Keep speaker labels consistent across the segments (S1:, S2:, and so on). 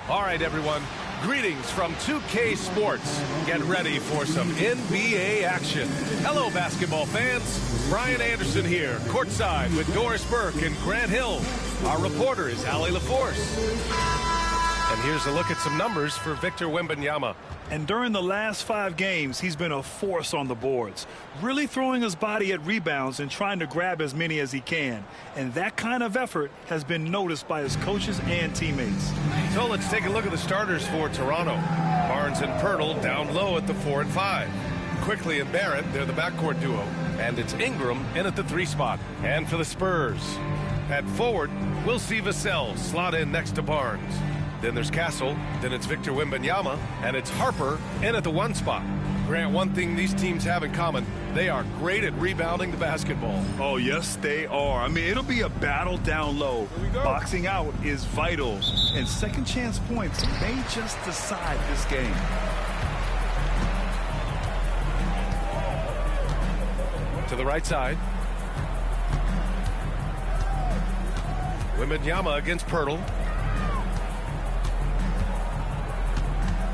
S1: All right, everyone. Greetings from 2K Sports. Get ready for some NBA action. Hello, basketball fans. Brian Anderson here, courtside with Doris Burke and Grant Hill. Our reporter is Allie LaForce. And here's a look at some numbers for Victor Wembanyama.
S2: And during the last 5 games, he's been a force on the boards, really throwing his body at rebounds and trying to grab as many as he can. And that kind of effort has been noticed by his coaches and teammates.
S1: So let's take a look at the starters for Toronto. Barnes and Pirtle down low at the 4 and 5. Quickly and Barrett, they're the backcourt duo. And it's Ingram in at the 3 spot. And for the Spurs, at forward, we'll see Vassell slot in next to Barnes. Then there's Castle, then it's Victor Wembanyama, and it's Harper in at the 1 spot. Grant, one thing these teams have in common, they are great at rebounding the basketball.
S2: Oh, yes, they are. I mean, it'll be a battle down low. Boxing out is vital, and second chance points may just decide this game.
S1: To the right side. Wembanyama against Pirtle.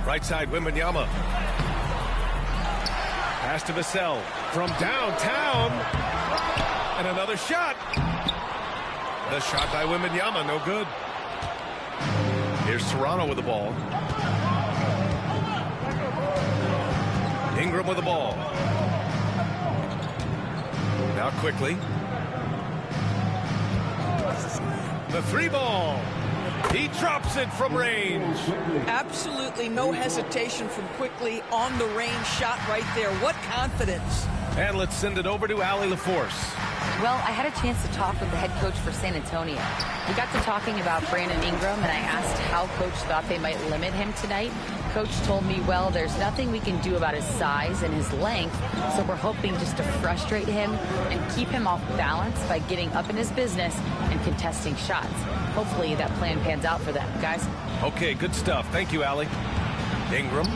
S1: Right side, Wembanyama. Pass to Vassell from downtown. And another shot. The shot by Wembanyama, no good. Here's Toronto with the ball. Ingram with the ball. Now quickly. The 3 ball. He drops it from range.
S3: Absolutely no hesitation from Quickly on the range shot right there. What confidence.
S1: And let's send it over to Allie LaForce.
S4: Well, I had a chance to talk with the head coach for San Antonio. We got to talking about Brandon Ingram, and I asked how coach thought they might limit him tonight. Coach told me, well, there's nothing we can do about his size and his length, so we're hoping just to frustrate him and keep him off balance by getting up in his business and contesting shots. Hopefully that plan pans out for them, guys.
S1: Okay, good stuff. Thank you, Allie. Ingram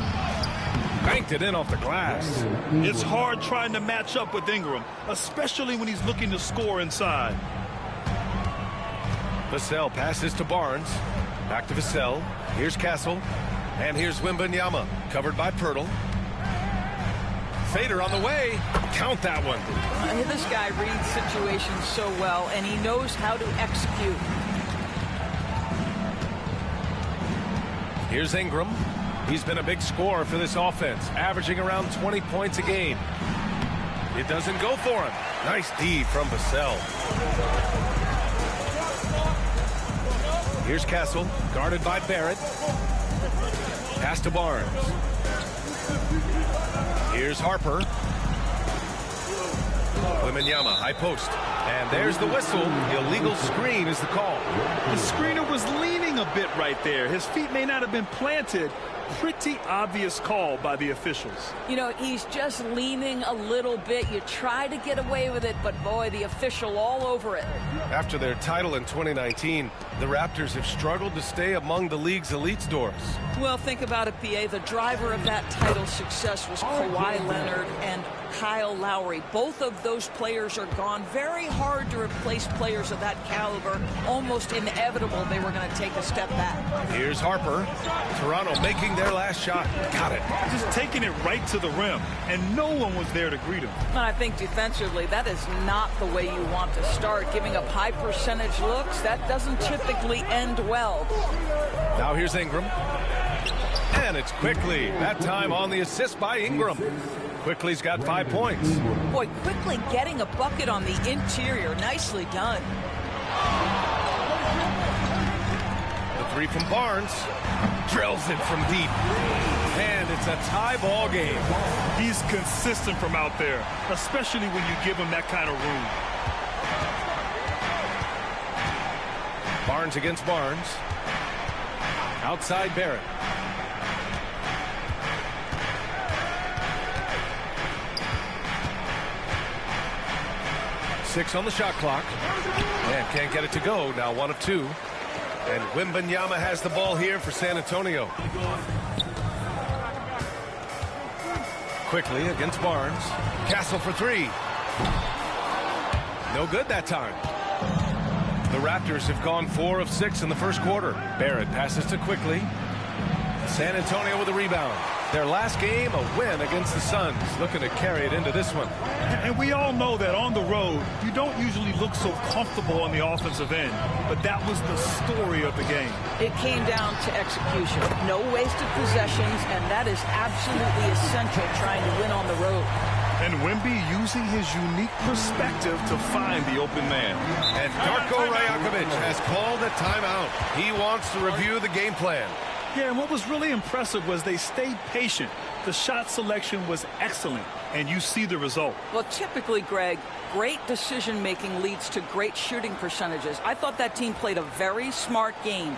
S1: banked it in off the glass.
S2: It's hard trying to match up with Ingram, especially when he's looking to score inside.
S1: Vassell passes to Barnes. Back to Vassell. Here's Castle. And here's Wembanyama, covered by Pirtle. Fader on the way. Count that one.
S3: This guy reads situations so well, and he knows how to execute.
S1: Here's Ingram. He's been a big scorer for this offense, averaging around 20 points a game. It doesn't go for him. Nice D from Vassell. Here's Castle, guarded by Barrett. Pass to Barnes. Here's Harper. Wembanyama, high post. And there's the whistle. Illegal screen is the call.
S2: The screener was leaning a bit right there. His feet may not have been planted. Pretty obvious call by the officials.
S3: You know, he's just leaning a little bit. You try to get away with it, but boy, the official all over it.
S1: After their title in 2019, the Raptors have struggled to stay among the league's elite stars.
S3: Well, think about it, PA. The driver of that title success was Kawhi Leonard and Kyle Lowry. Both of those players are gone. Very hard to replace players of that caliber. Almost inevitable they were going to take a step back.
S1: Here's Harper. Toronto making their last shot. Got it.
S2: Just taking it right to the rim, and no one was there to greet him.
S3: And I think defensively, that is not the way you want to start. Giving up high percentage looks, that doesn't typically end well.
S1: Now here's Ingram. And it's Quickly. That time on the assist by Ingram. Quickly's got 5 points.
S3: Boy, Quickly getting a bucket on the interior. Nicely done.
S1: The 3 from Barnes. Drills it from deep. And it's a tie ball game.
S2: He's consistent from out there, especially when you give him that kind of room.
S1: Barnes against Barnes. Outside Barrett. Six on the shot clock. And can't get it to go. Now 1 of 2. And Wembanyama has the ball here for San Antonio. Quickly against Barnes. Castle for 3. No good that time. The Raptors have gone 4 of 6 in the first quarter. Barrett passes to Quickly. San Antonio with a rebound. Their last game, a win against the Suns. Looking to carry it into this one.
S2: And we all know that on the road, you don't usually look so comfortable on the offensive end. But that was the story of the game.
S3: It came down to execution. No wasted possessions, and that is absolutely essential trying to win on the road.
S2: And Wemby using his unique perspective to find the open man.
S1: And Darko Rajakovic has called a timeout. He wants to review the game plan.
S2: Yeah, and what was really impressive was they stayed patient. The shot selection was excellent, and you see the result.
S3: Well, typically, Greg, great decision-making leads to great shooting percentages. I thought that team played a very smart game.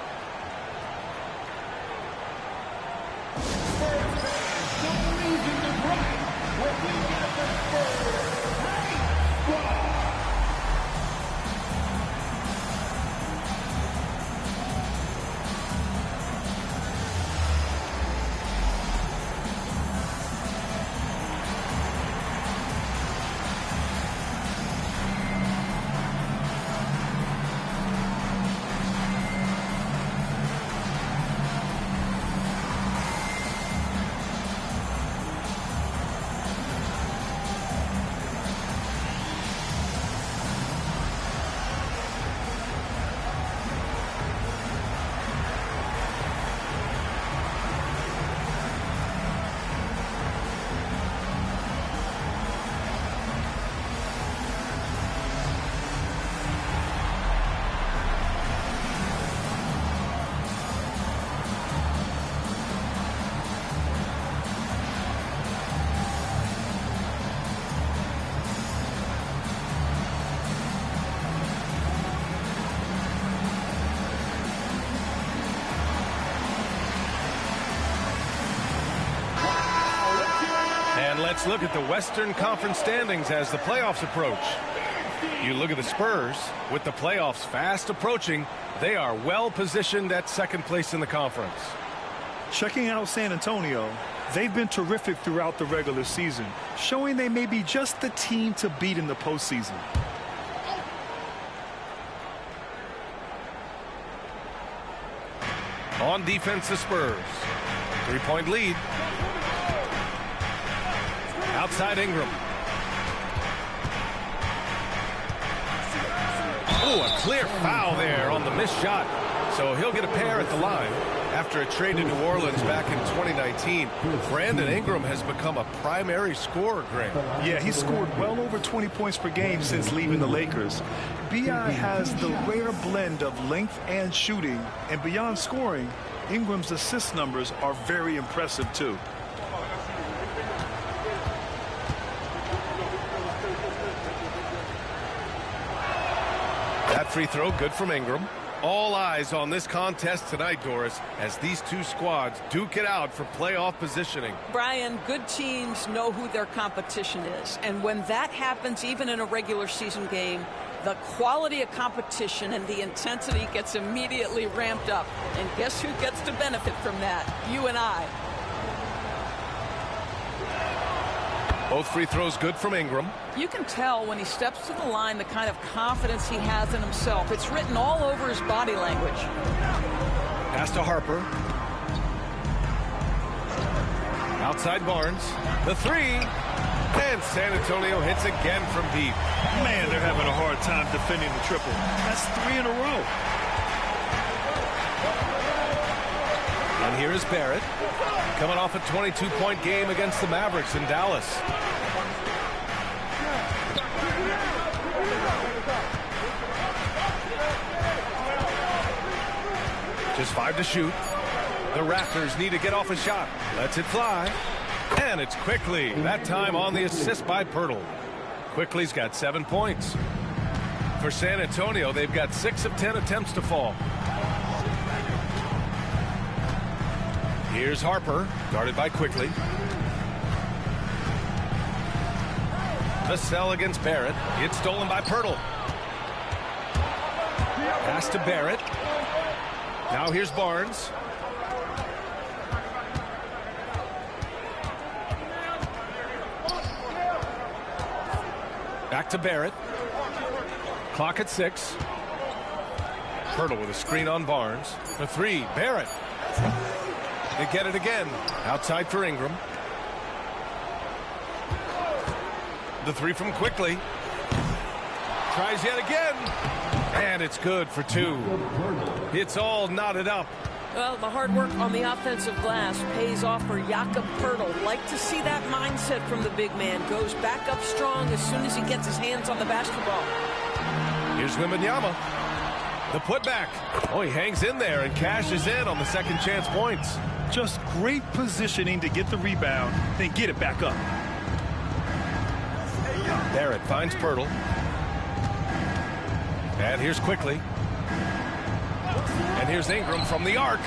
S1: Let's look at the Western Conference standings as the playoffs approach. You look at the Spurs. With the playoffs fast approaching, they are well positioned at second place in the conference.
S2: Checking out San Antonio, they've been terrific throughout the regular season, showing they may be just the team to beat in the postseason.
S1: On defense, the Spurs. 3-point lead. Outside Ingram. Oh, a clear foul there on the missed shot. So he'll get a pair at the line. After a trade to New Orleans back in 2019, Brandon Ingram has become a primary scorer, Greg.
S2: Yeah, he's scored well over 20 points per game since leaving the Lakers. B.I. has the rare blend of length and shooting, and beyond scoring, Ingram's assist numbers are very impressive too.
S1: That free throw good from Ingram. All eyes on this contest tonight, Doris, as these two squads duke it out for playoff positioning.
S3: Brian, good teams know who their competition is. And when that happens, even in a regular season game, the quality of competition and the intensity gets immediately ramped up. And guess who gets to benefit from that? You and I.
S1: Both free throws good from Ingram.
S3: You can tell when he steps to the line the kind of confidence he has in himself. It's written all over his body language.
S1: Pass to Harper. Outside Barnes. The three. And San Antonio hits again from deep.
S2: Man, they're having a hard time defending the triple. That's 3 in a row.
S1: And here is Barrett, coming off a 22-point game against the Mavericks in Dallas. Just 5 to shoot. The Raptors need to get off a shot. Lets it fly. And it's Quickly. That time on the assist by Pirtle. Quickly's got 7 points. For San Antonio, they've got 6 of 10 attempts to fall. Here's Harper, guarded by Quickly. The sell against Barrett. It's stolen by Pirtle. Pass to Barrett. Now here's Barnes. Back to Barrett. Clock at 6. Pirtle with a screen on Barnes. The three, Barrett. They get it again. Outside for Ingram. The three from Quickly. Tries yet again. And it's good for two. It's all knotted up.
S3: Well, the hard work on the offensive glass pays off for Jakob Poeltl. Like to see that mindset from the big man. Goes back up strong as soon as he gets his hands on the basketball.
S1: Here's Wembanyama. The putback. Oh, he hangs in there and cashes in on the second chance points.
S2: Just great positioning to get the rebound, then get it back up.
S1: Barrett finds Poeltl. And here's Quickly. And here's Ingram from the arc.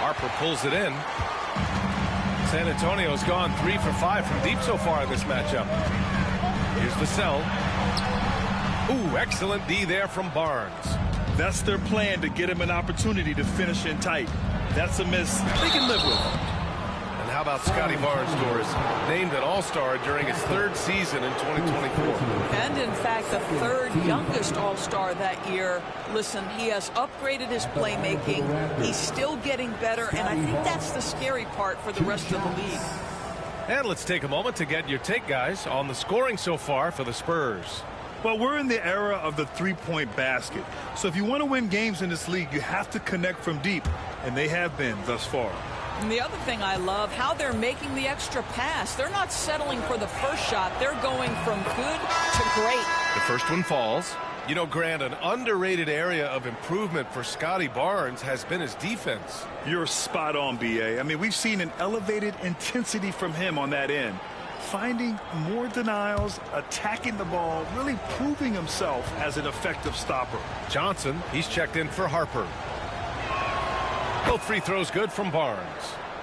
S1: Harper pulls it in. San Antonio's gone 3 for 5 from deep so far in this matchup. Here's Vassell. Ooh, excellent D there from Barnes.
S2: That's their plan, to get him an opportunity to finish in tight. That's a miss they can live with.
S1: And how about Scotty Barnes, Doris? Named an All-Star during his 3rd season in 2024.
S3: And in fact, the 3rd youngest All-Star that year. Listen, he has upgraded his playmaking. He's still getting better, and I think that's the scary part for the rest of the league.
S1: And let's take a moment to get your take, guys, on the scoring so far for the Spurs.
S2: Well, we're in the era of the three-point basket. So if you want to win games in this league, you have to connect from deep. And they have been thus far.
S3: And the other thing I love, how they're making the extra pass. They're not settling for the first shot. They're going from good to great.
S1: The first one falls. You know, Grant, an underrated area of improvement for Scotty Barnes has been his defense.
S2: You're spot on, B.A. I mean, we've seen an elevated intensity from him on that end. Finding more denials, attacking the ball, really proving himself as an effective stopper.
S1: Johnson, he's checked in for Harper. Both free throws good from Barnes.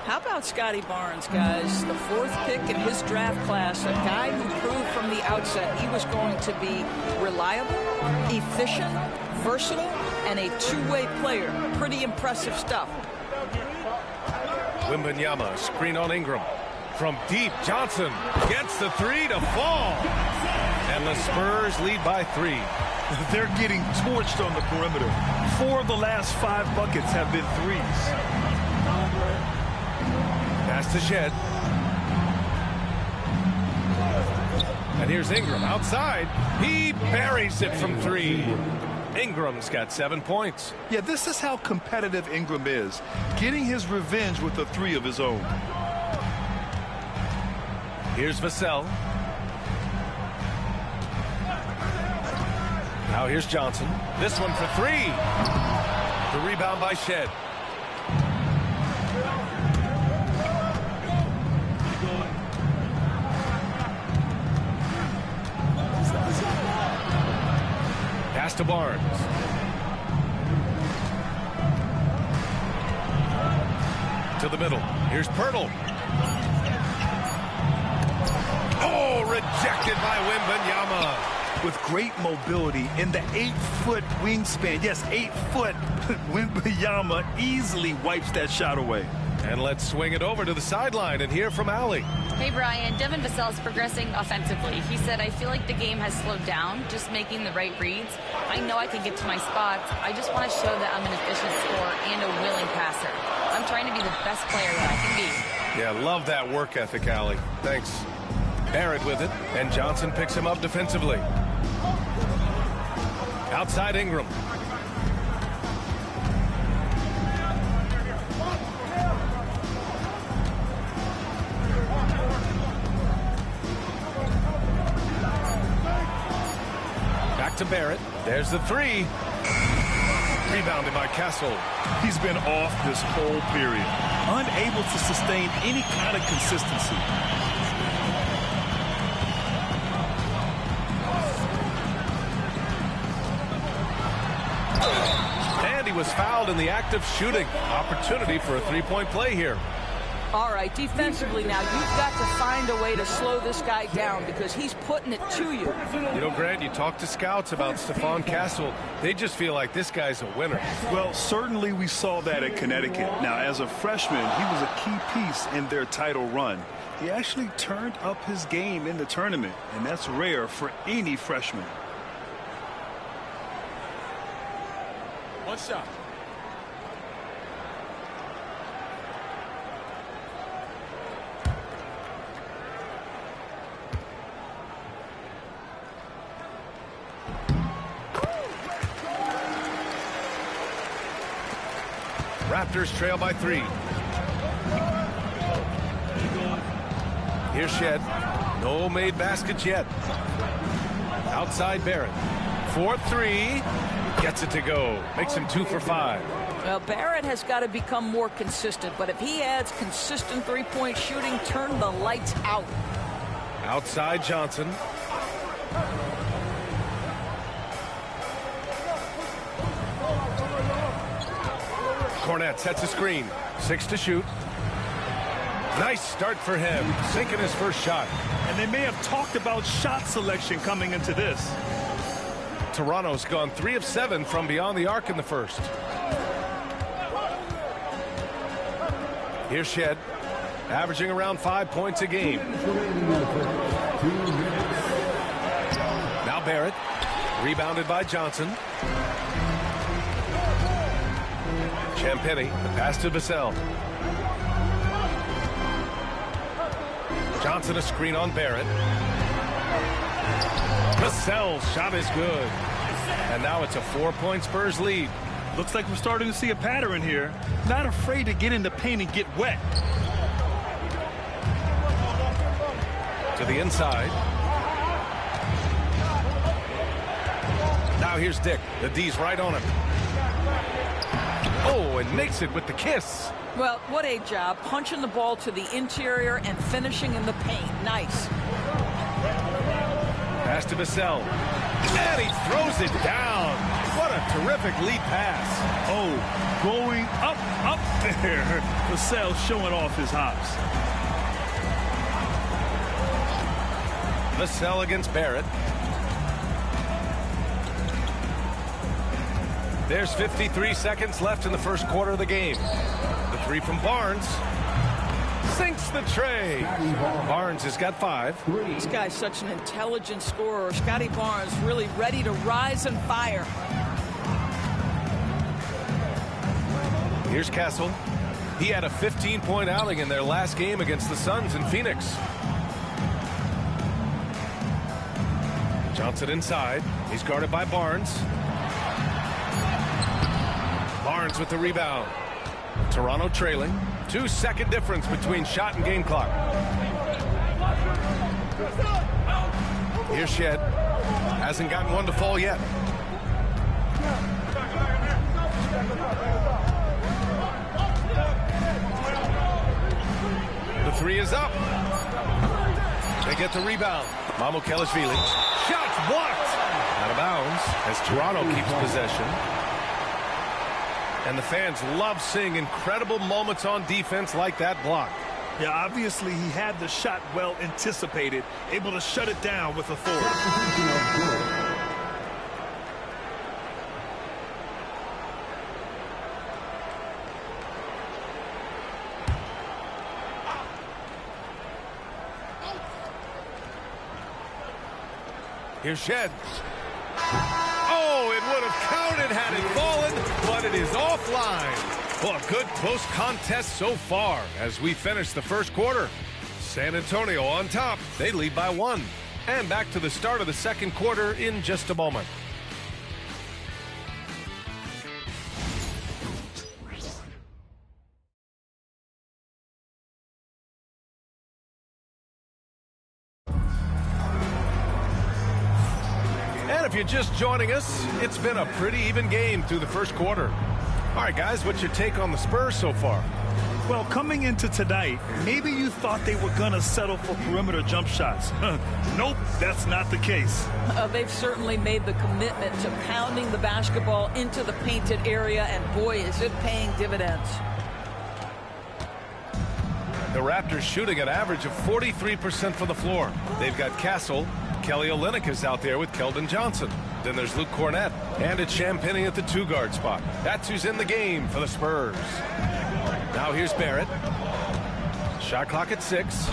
S3: How about Scotty Barnes, guys? The 4th pick in his draft class, a guy who proved from the outset he was going to be reliable, efficient, versatile, and a two-way player. Pretty impressive stuff.
S1: Wembanyama, screen on Ingram. From deep, Johnson gets the three to fall. And the Spurs lead by 3.
S2: They're getting torched on the perimeter. 4 of the last 5 buckets have been threes.
S1: Pass to Shed. And here's Ingram outside. He buries it from 3. Ingram's got 7 points.
S2: Yeah, this is how competitive Ingram is. Getting his revenge with a 3 of his own.
S1: Here's Vassell. Now here's Johnson. This one for 3. The rebound by Shed. Pass to Barnes. To the middle. Here's Poeltl. Oh, rejected by Wembanyama.
S2: With great mobility in the 8-foot wingspan. Yes, 8 foot. Wembanyama easily wipes that shot away.
S1: And let's swing it over to the sideline and hear from Allie.
S4: Hey, Brian. Devin Vassell is progressing offensively. He said, I feel like the game has slowed down, just making the right reads. I know I can get to my spots. I just want to show that I'm an efficient scorer and a willing passer. I'm trying to be the best player that I can be.
S1: Yeah, love that work ethic, Allie. Thanks. Barrett with it, and Johnson picks him up defensively. Outside Ingram. Back to Barrett. There's the 3. Rebounded by Castle.
S2: He's been off this whole period. Unable to sustain any kind of consistency.
S1: And he was fouled in the act of shooting. Opportunity for a 3-point play here.
S3: All right, defensively now, you've got to find a way to slow this guy down because he's putting it to you.
S1: You know, Grant, you talk to scouts about Stephon Castle. They just feel like this guy's a winner.
S2: Well, certainly we saw that at Connecticut. Now, as a freshman, he was a key piece in their title run. He actually turned up his game in the tournament, and that's rare for any freshman.
S5: One shot.
S1: Raptors trail by 3. Here's Shed. No made baskets yet. Outside Barrett. 4-3. Gets it to go. Makes him 2 for 5.
S3: Well, Barrett has got to become more consistent, but if he adds consistent three-point shooting, turn the lights out.
S1: Outside Johnson. Cornette sets a screen. 6 to shoot. Nice start for him. Sinking his first shot.
S2: And they may have talked about shot selection coming into this.
S1: Toronto's gone 3 of 7 from beyond the arc in the first. Here's Shed, averaging around 5 points a game. Now Barrett, rebounded by Johnson. Champagny, the pass to Vassell. Johnson a screen on Barrett. Vassell's shot is good. And now it's a 4-point Spurs lead.
S2: Looks like we're starting to see a pattern here. Not afraid to get in the paint and get wet.
S1: To the inside. Now here's Dick. The D's right on him. Oh, and makes it with the kiss.
S3: Well, what a job. Punching the ball to the interior and finishing in the paint. Nice.
S1: Pass to Vassell. And he throws it down. What a terrific lead pass.
S2: Oh, going up there. Vassell showing off his hops.
S1: Vassell against Barrett. There's 53 seconds left in the first quarter of the game. The 3 from Barnes. Sinks the tray. Barnes has got 5.
S3: This guy's such an intelligent scorer. Scotty Barnes really ready to rise and fire.
S1: Here's Castle. He had a 15-point outing in their last game against the Suns in Phoenix. Johnson inside. He's guarded by Barnes. Barnes with the rebound. Toronto trailing. 2-second difference between shot and game clock. Here's Shed. Hasn't gotten one to fall yet. The 3 is up. They get the rebound. Mamukelashvili. Shot blocked. Out of bounds as Toronto keeps possession. And the fans love seeing incredible moments on defense like that block.
S2: Yeah, obviously he had the shot well anticipated, able to shut it down with authority.
S1: Here's Shed. Oh, it would have counted had it fallen, but it is offline. Well, a good close contest so far as we finish the first quarter. San Antonio on top. They lead by 1. And back to the start of the second quarter in just a moment. If you're just joining us, it's been a pretty even game through the first quarter. All right, guys, what's your take on the Spurs so far?
S2: Well, coming into tonight, maybe you thought they were going to settle for perimeter jump shots. Nope, that's not the case.
S3: They've certainly made the commitment to pounding the basketball into the painted area, and boy, is it paying dividends.
S1: The Raptors shooting an average of 43% from the floor. They've got Castle. Kelly Olynyk is out there with Keldon Johnson. Then there's Luke Cornette. And it's Champagny at the 2-guard spot. That's who's in the game for the Spurs. Now here's Barrett. Shot clock at 6.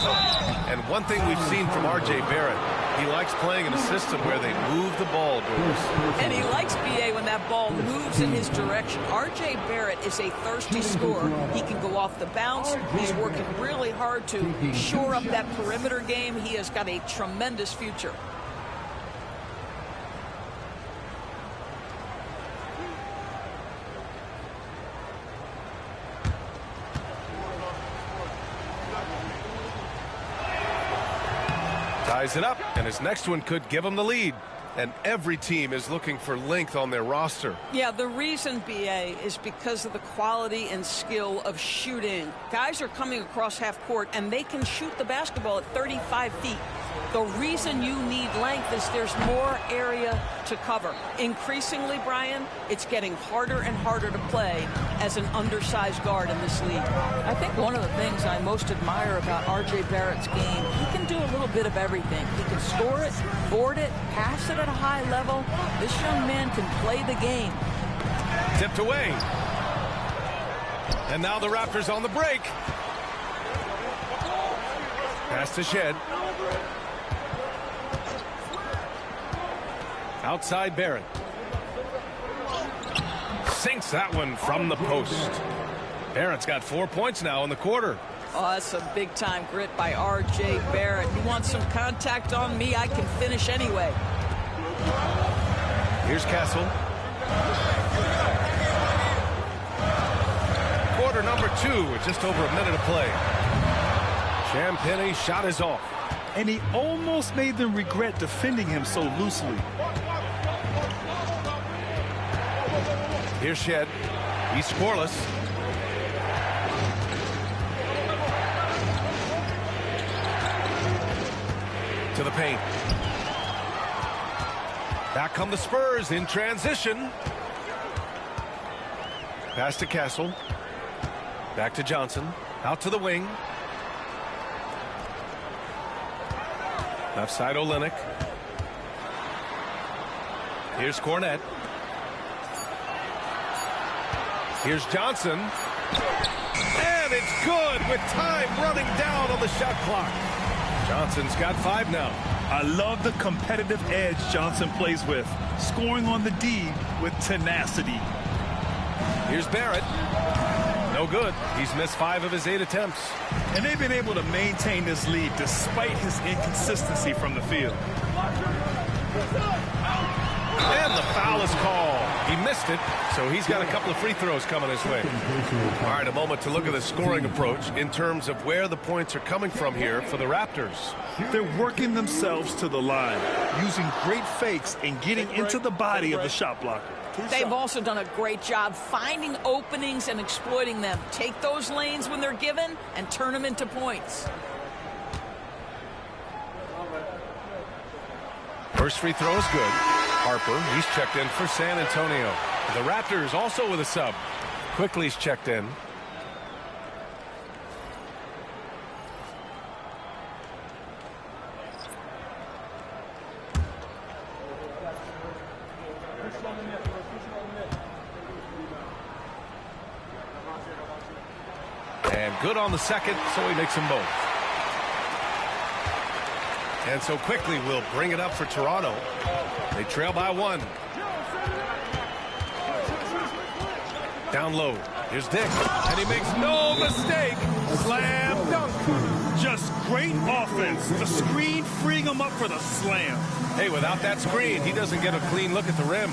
S1: And one thing we've seen from R.J. Barrett, he likes playing in a system where they move the ball, Bruce.
S3: And he likes BA when that ball moves in his direction. R.J. Barrett is a thirsty scorer. He can go off the bounce. He's working really hard to shore up that perimeter game. He has got a tremendous future.
S1: ties it up, and his next one could give him the lead. And every team is looking for length on their roster.
S3: Yeah, the reason, BA, is because of the quality and skill of shooting. Guys are coming across half court, and they can shoot the basketball at 35 feet. The reason you need length is there's more area to cover. Increasingly, Brian, it's getting harder and harder to play as an undersized guard in this league. I think one of the things I most admire about R.J. Barrett's game, he can do a little bit of everything. He can score it, board it, pass it at a high level. This young man can play the game.
S1: Tipped away. And now the Raptors on the break. Pass to Shed. Outside Barrett. Sinks that one from the post. Barrett's got 4 points now in the quarter.
S3: Oh, that's a big-time grit by R.J. Barrett. You want some contact on me? I can finish anyway.
S1: Here's Castle. Quarter number 2 with just over a minute of play. Champagny shot is off.
S2: And he almost made them regret defending him so loosely.
S1: Here's Shed. He's scoreless. To the paint. Back come the Spurs in transition. Pass to Castle. Back to Johnson. Out to the wing. Left side Olynyk. Here's Cornette. Here's Johnson. And it's good with time running down on the shot clock. Johnson's got 5 now.
S2: I love the competitive edge Johnson plays with, scoring on the D with tenacity.
S1: Here's Barrett. No good. He's missed 5 of his 8 attempts.
S2: And they've been able to maintain this lead despite his inconsistency from the field.
S1: And the foul is called. He missed it, so he's got a couple of free throws coming his way. All right, a moment to look at the scoring approach in terms of where the points are coming from here for the Raptors.
S2: They're working themselves to the line, using great fakes and getting into the body of the shot blocker.
S3: They've also done a great job finding openings and exploiting them. Take those lanes when they're given and turn them into points.
S1: First free throw is good. Harper, he's checked in for San Antonio. The Raptors also with a sub. Quickly's checked in. And good on the second, so he makes them both. And so Quickly will bring it up for Toronto. They trail by 1. Down low. Here's Dick. And he makes no mistake. Slam dunk.
S2: Just great offense. The screen freeing him up for the slam.
S1: Hey, without that screen, he doesn't get a clean look at the rim.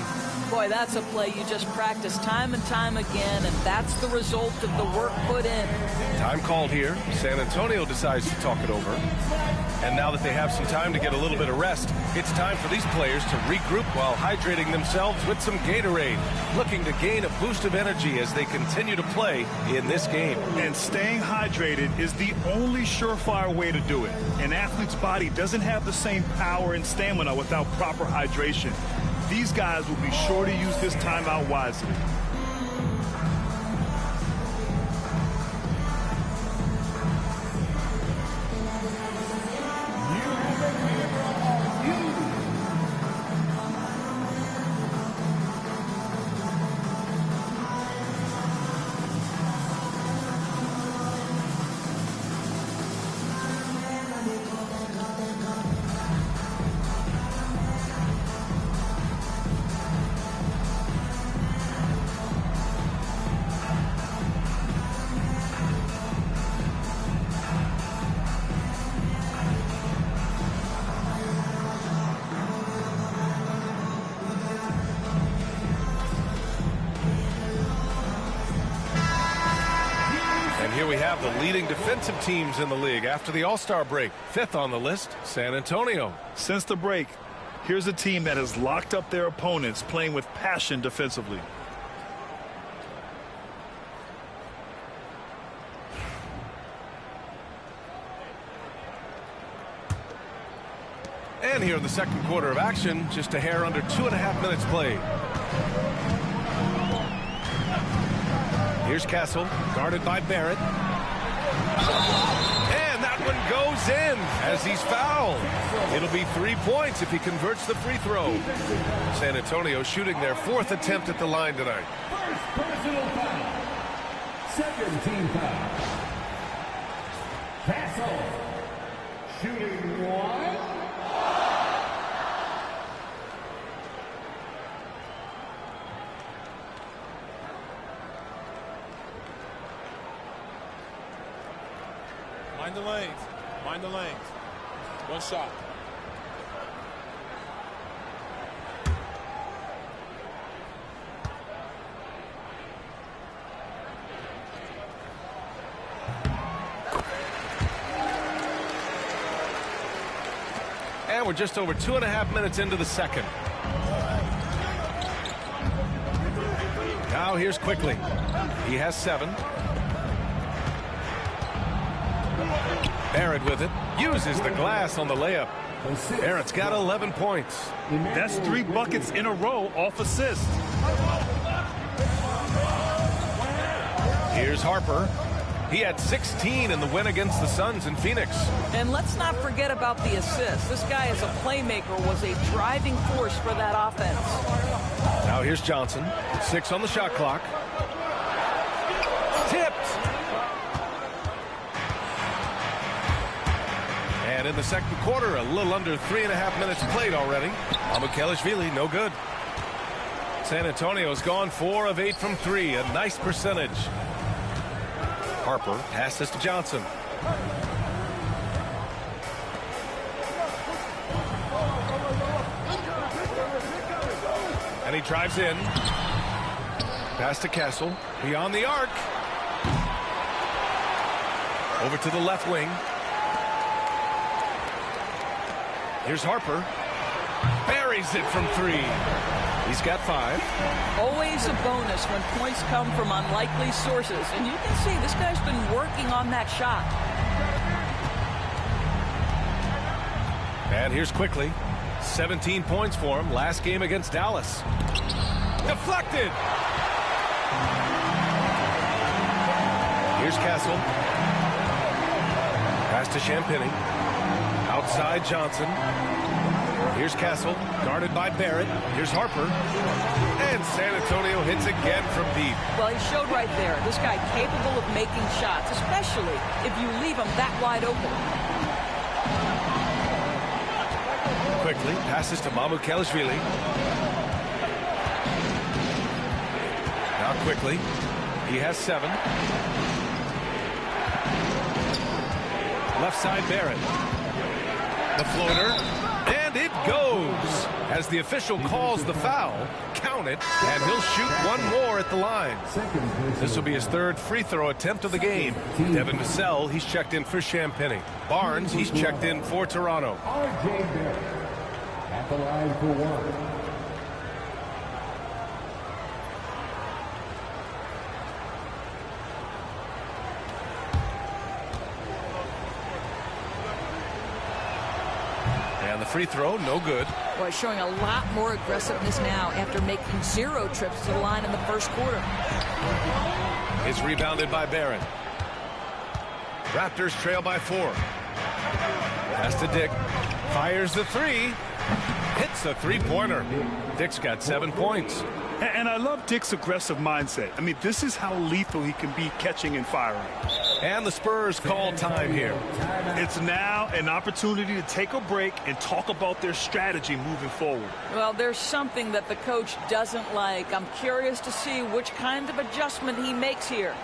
S3: Boy, that's a play you just practice time and time again, and that's the result of the work put in.
S1: Time called here. San Antonio decides to talk it over. And now that they have some time to get a little bit of rest, it's time for these players to regroup while hydrating themselves with some Gatorade, looking to gain a boost of energy as they continue to play in this game.
S2: And staying hydrated is the only surefire way to do it. An athlete's body doesn't have the same power and stamina without proper hydration. These guys will be sure to use this timeout wisely.
S1: here we have the leading defensive teams in the league after the All-Star break. 5th on the list, San Antonio.
S2: Since the break, here's a team that has locked up their opponents, playing with passion defensively.
S1: And here in the second quarter of action, just a hair under 2.5 minutes played. Here's Castle, guarded by Barrett. And that one goes in as he's fouled. It'll be 3 points if he converts the free throw. San Antonio shooting their 4th attempt at the line tonight.
S5: First personal foul. Second team foul. Castle. Shooting 1.
S6: Mind the lanes. Mind the lanes. One shot.
S1: And we're just over 2.5 minutes into the second. Now here's Quickly. He has 7. Barrett with it. Uses the glass on the layup. Barrett's got 11 points.
S2: That's 3 buckets in a row off assist.
S1: Here's Harper. He had 16 in the win against the Suns in Phoenix.
S3: And let's not forget about the assist. This guy as a playmaker was a driving force for that offense.
S1: Now here's Johnson. 6 on the shot clock. Tipped. And in the second quarter, a little under 3.5 minutes played already. Mamukelashvili, no good. San Antonio's gone 4 of 8 from 3, a nice percentage. Harper passes to Johnson. And he drives in. Pass to Castle. Beyond the arc. Over to the left wing. Here's Harper. Buries it from 3. He's got 5.
S3: Always a bonus when points come from unlikely sources. And you can see this guy's been working on that shot.
S1: And here's Quickly. 17 points for him last game against Dallas. Deflected. Here's Castle. Pass to Champagny. Outside Johnson. Here's Castle, guarded by Barrett. Here's Harper. And San Antonio hits again from deep.
S3: Well, he showed right there. This guy capable of making shots, especially if you leave him that wide open.
S1: Quickly passes to Mamukelashvili. Now Quickly. He has 7. Left side Barrett. The floater. And it goes. As the official calls the foul, count it, and he'll shoot 1 more at the line. This will be his 3rd free throw attempt of the game. Devin Vassell, he's checked in for Champagny. Barnes, he's checked in for Toronto.
S5: R.J. Barrett at the line for 1.
S1: And the free throw, no good.
S3: Boy, showing a lot more aggressiveness now after making 0 trips to the line in the first quarter.
S1: It's rebounded by Barrett. Raptors trail by 4. Pass to Dick. Fires the 3. Hits a 3-pointer. Dick's got 7 points.
S2: And I love Dick's aggressive mindset. I mean, this is how lethal he can be catching and firing.
S1: And the Spurs call time here.
S2: It's now an opportunity to take a break and talk about their strategy moving forward.
S3: Well, there's something that the coach doesn't like. I'm curious to see which kind of adjustment he makes here.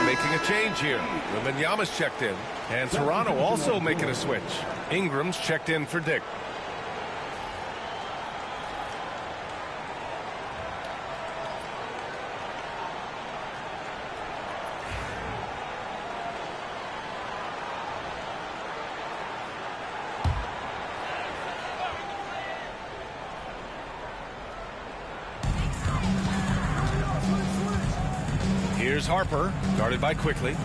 S1: making a change here. Wembanyama's checked in. And Toronto also making a switch. Ingram's checked in for Dick. Here's Harper, guarded by Quickly.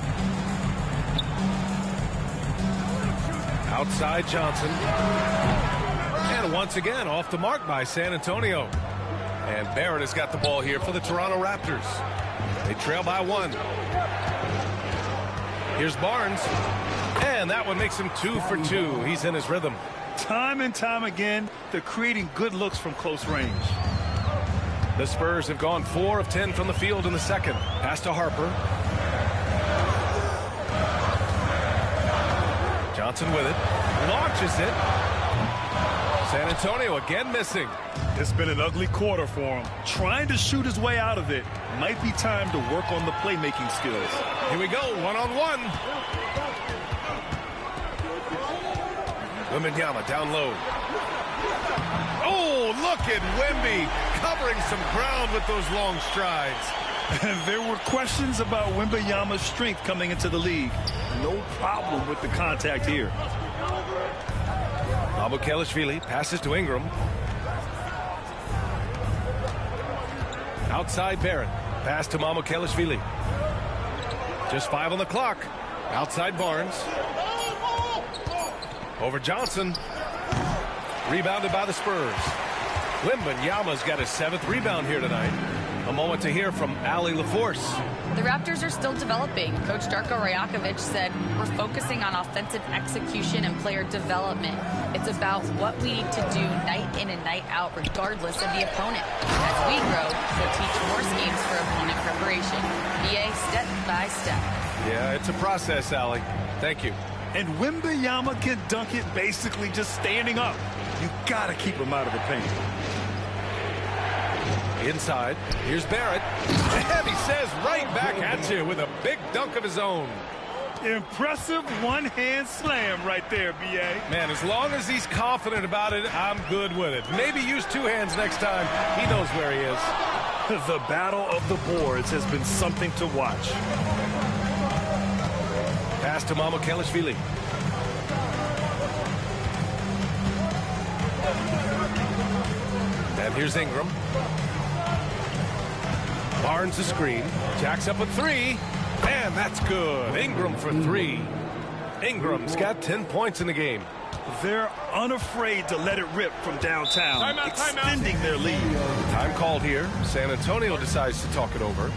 S1: Outside Johnson. And once again off the mark by San Antonio. And Barrett has got the ball here for the Toronto Raptors. They trail by 1. Here's Barnes. And that one makes him 2 for 2. He's in his rhythm.
S2: Time and time again, they're creating good looks from close range.
S1: The Spurs have gone 4 of 10 from the field in the second. Pass to Harper. Johnson with it. Launches it. San Antonio again missing.
S2: It's been an ugly quarter for him. Trying to shoot his way out of it. Might be time to work on the playmaking skills.
S1: Here we go, one-on-one. Wembanyama down low. Oh, look at Wemby covering some ground with those long strides.
S2: There were questions about Wembanyama's strength coming into the league. No problem with the contact here.
S1: Mamukelashvili passes to Ingram. Outside Barrett. Pass to Mamukelashvili. Just 5 on the clock. Outside Barnes. Over Johnson. Rebounded by the Spurs. Wembanyama's got his 7th rebound here tonight. A moment to hear from Ali LaForce.
S4: The Raptors are still developing. Coach Darko Rajakovic said, we're focusing on offensive execution and player development. It's about what we need to do night in and night out, regardless of the opponent. As we grow, we'll teach more schemes for opponent preparation. BA step by step.
S1: Yeah, it's a process, Ali. Thank you.
S2: And Wembanyama can dunk it basically just standing up. You got to keep him out of the paint.
S1: Inside, here's Barrett. And he says right back at you with a big dunk of his own.
S2: Impressive one-hand slam right there, B.A.
S1: Man, as long as he's confident about it, I'm good with it. Maybe use 2 hands next time. He knows where he is.
S2: The battle of the boards has been something to watch.
S1: Pass to Mamukelashvili. And here's Ingram. Barnes the screen. Jacks up a 3. And that's good. Ingram for 3. Ingram's got 10 points in the game.
S2: They're unafraid to let it rip from downtown, extending their lead.
S1: Time called here. San Antonio decides to talk it over.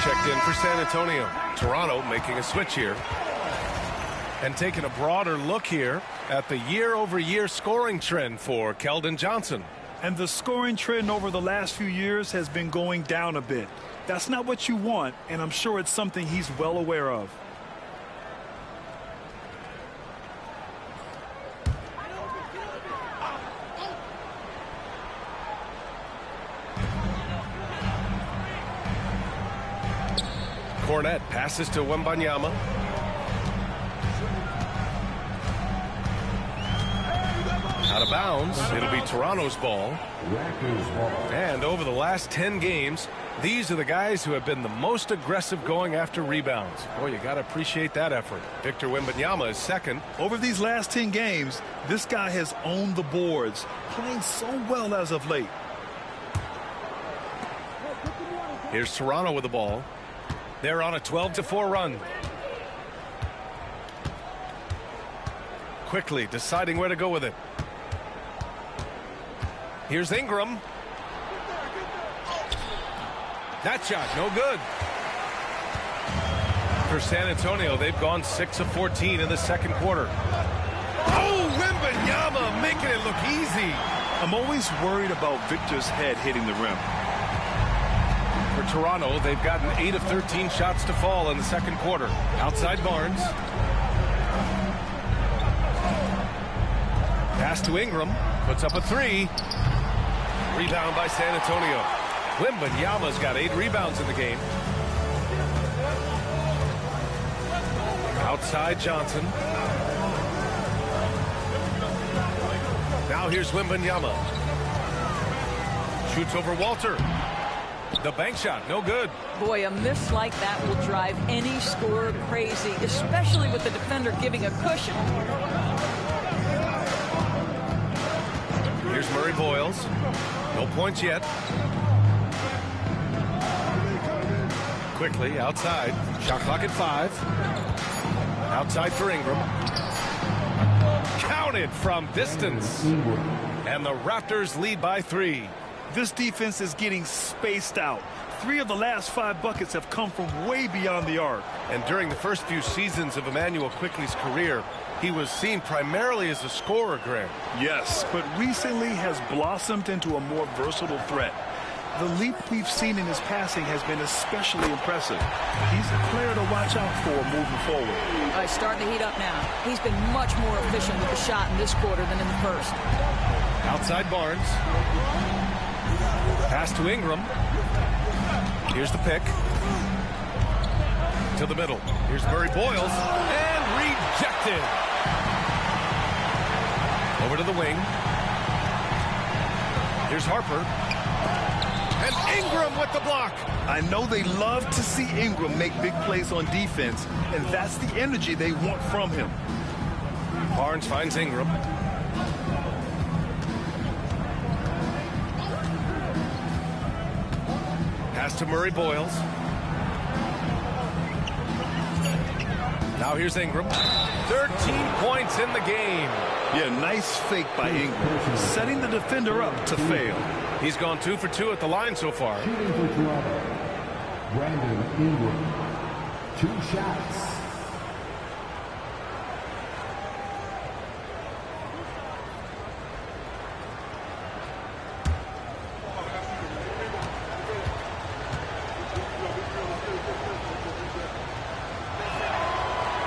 S1: Checked in for San Antonio. Toronto making a switch here. And taking a broader look here at the year-over-year scoring trend for Keldon Johnson.
S2: And the scoring trend over the last few years has been going down a bit. That's not what you want, and I'm sure it's something he's well aware of.
S1: Cornette passes to Wembanyama. Out of bounds. It'll be Toronto's ball. And over the last 10 games, these are the guys who have been the most aggressive going after rebounds. Boy, you got to appreciate that effort. Victor Wembanyama is second.
S2: Over these last 10 games, this guy has owned the boards, playing so well as of late.
S1: Here's Toronto with the ball. They're on a 12-4 run. Quickly deciding where to go with it. Here's Ingram. That shot, no good. For San Antonio, they've gone 6 of 14 in the second quarter. Oh, Wembanyama making it look easy.
S2: I'm always worried about Victor's head hitting the rim.
S1: For Toronto, they've gotten 8 of 13 shots to fall in the second quarter. Outside Barnes. Pass to Ingram. Puts up a 3. Rebound by San Antonio. Wembanyama's got 8 rebounds in the game. Outside Johnson. Now here's Wembanyama. Shoots over Walter. The bank shot, no good.
S3: Boy, a miss like that will drive any scorer crazy, especially with the defender giving a cushion.
S1: Here's Murray Boyles. No points yet. Quickly outside. Shot clock at 5. Outside for Ingram. Counted from distance. And the Raptors lead by 3.
S2: This defense is getting spaced out. 3 of the last 5 buckets have come from way beyond the arc.
S1: And during the first few seasons of Immanuel Quickley's career, he was seen primarily as a scorer, Greg.
S2: Yes, but recently has blossomed into a more versatile threat. The leap we've seen in his passing has been especially impressive. He's a player to watch out for moving forward.
S3: He's starting to heat up now. He's been much more efficient with the shot in this quarter than in the first.
S1: Outside Barnes. Pass to Ingram. Here's the pick. To the middle. Here's Murray Boyles. And rejected. Over to the wing. Here's Harper. And Ingram with the block.
S2: I know they love to see Ingram make big plays on defense, and that's the energy they want from him.
S1: Barnes finds Ingram. Pass to Murray Boyles. Now here's Ingram. 13 points in the game.
S2: Yeah, nice fake by Ingram, setting the defender up to fail.
S1: He's gone 2 for 2 at the line so far.
S5: Shooting for Toronto, Brandon Ingram. 2 shots.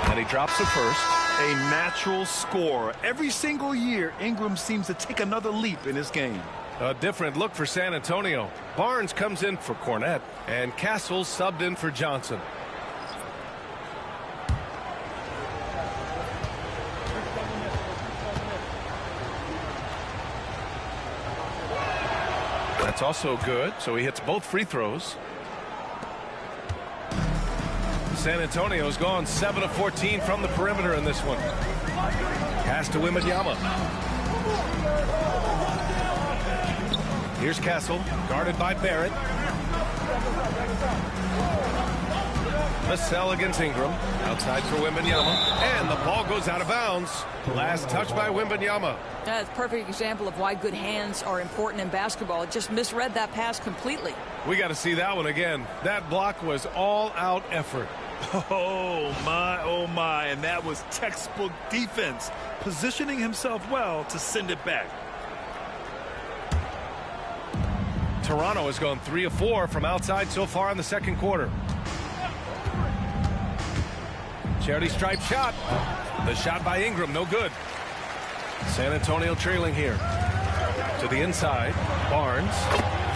S1: And he drops the first.
S2: A natural scorer. Every single year, Ingram seems to take another leap in his game.
S1: A different look for San Antonio. Barnes comes in for Cornette, and Castle subbed in for Johnson. That's also good, so he hits both free throws. San Antonio's gone 7 of 14 from the perimeter in this one. Pass to Wembanyama. Here's Castle, guarded by Barrett. Vassell against Ingram. Outside for Wembanyama. And the ball goes out of bounds. Last touch by Wembanyama.
S3: That's a perfect example of why good hands are important in basketball. It just misread that pass completely.
S1: We got to see that one again. That block was all-out effort.
S2: Oh my, and that was textbook defense, positioning himself well to send it back.
S1: Toronto has gone 3 of 4 from outside so far in the second quarter. Charity stripe shot. The shot by Ingram, no good. San Antonio trailing here. To the inside, Barnes.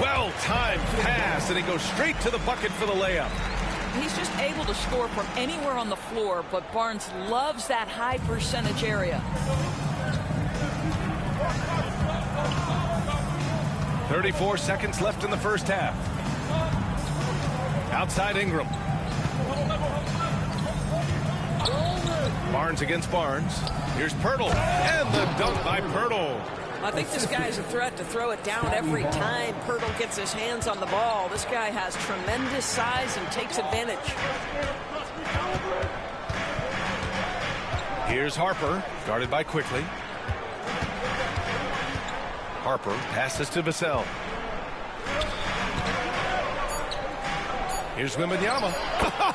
S1: Well-timed pass, and he goes straight to the bucket for the layup.
S3: he's just able to score from anywhere on the floor, but Barnes loves that high percentage area.
S1: 34 seconds left in the first half. Outside Ingram. Barnes against Barnes. Here's Pirtle, and the dunk by Pirtle.
S3: I think this guy is a threat to throw it down every time Pirtle gets his hands on the ball. This guy has tremendous size and takes advantage.
S1: Here's Harper, guarded by Quickly. Harper passes to Vassell. Here's Wembanyama.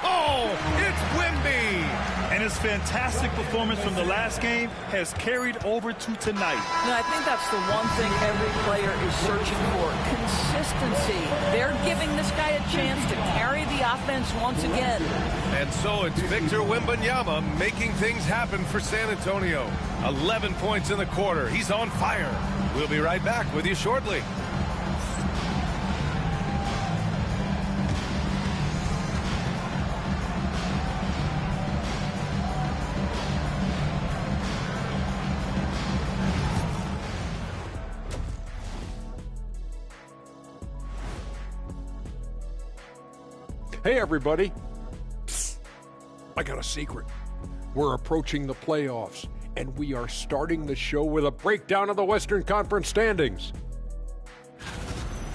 S1: Oh, it's Wemby!
S2: And his fantastic performance from the last game has carried over to tonight.
S3: And I think that's the one thing every player is searching for, consistency. They're giving this guy a chance to carry the offense once again.
S1: And so it's Victor Wembanyama making things happen for San Antonio. 11 points in the quarter. He's on fire. We'll be right back with you shortly.
S7: Hey, everybody. Psst. I got a secret. We're approaching the playoffs, and we are starting the show with a breakdown of the Western Conference standings.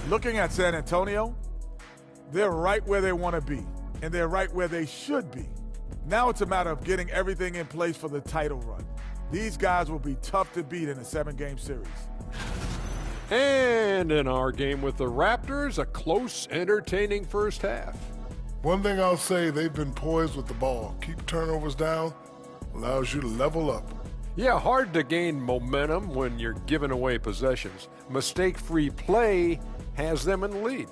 S8: Looking at San Antonio, they're right where they want to be, and they're right where they should be. Now it's a matter of getting everything in place for the title run. These guys will be tough to beat in a 7-game series.
S7: And in our game with the Raptors, a close, entertaining first half.
S9: One thing I'll say, they've been poised with the ball. Keep turnovers down, allows you to level up.
S7: Yeah, hard to gain momentum when you're giving away possessions. Mistake-free play has them in the lead.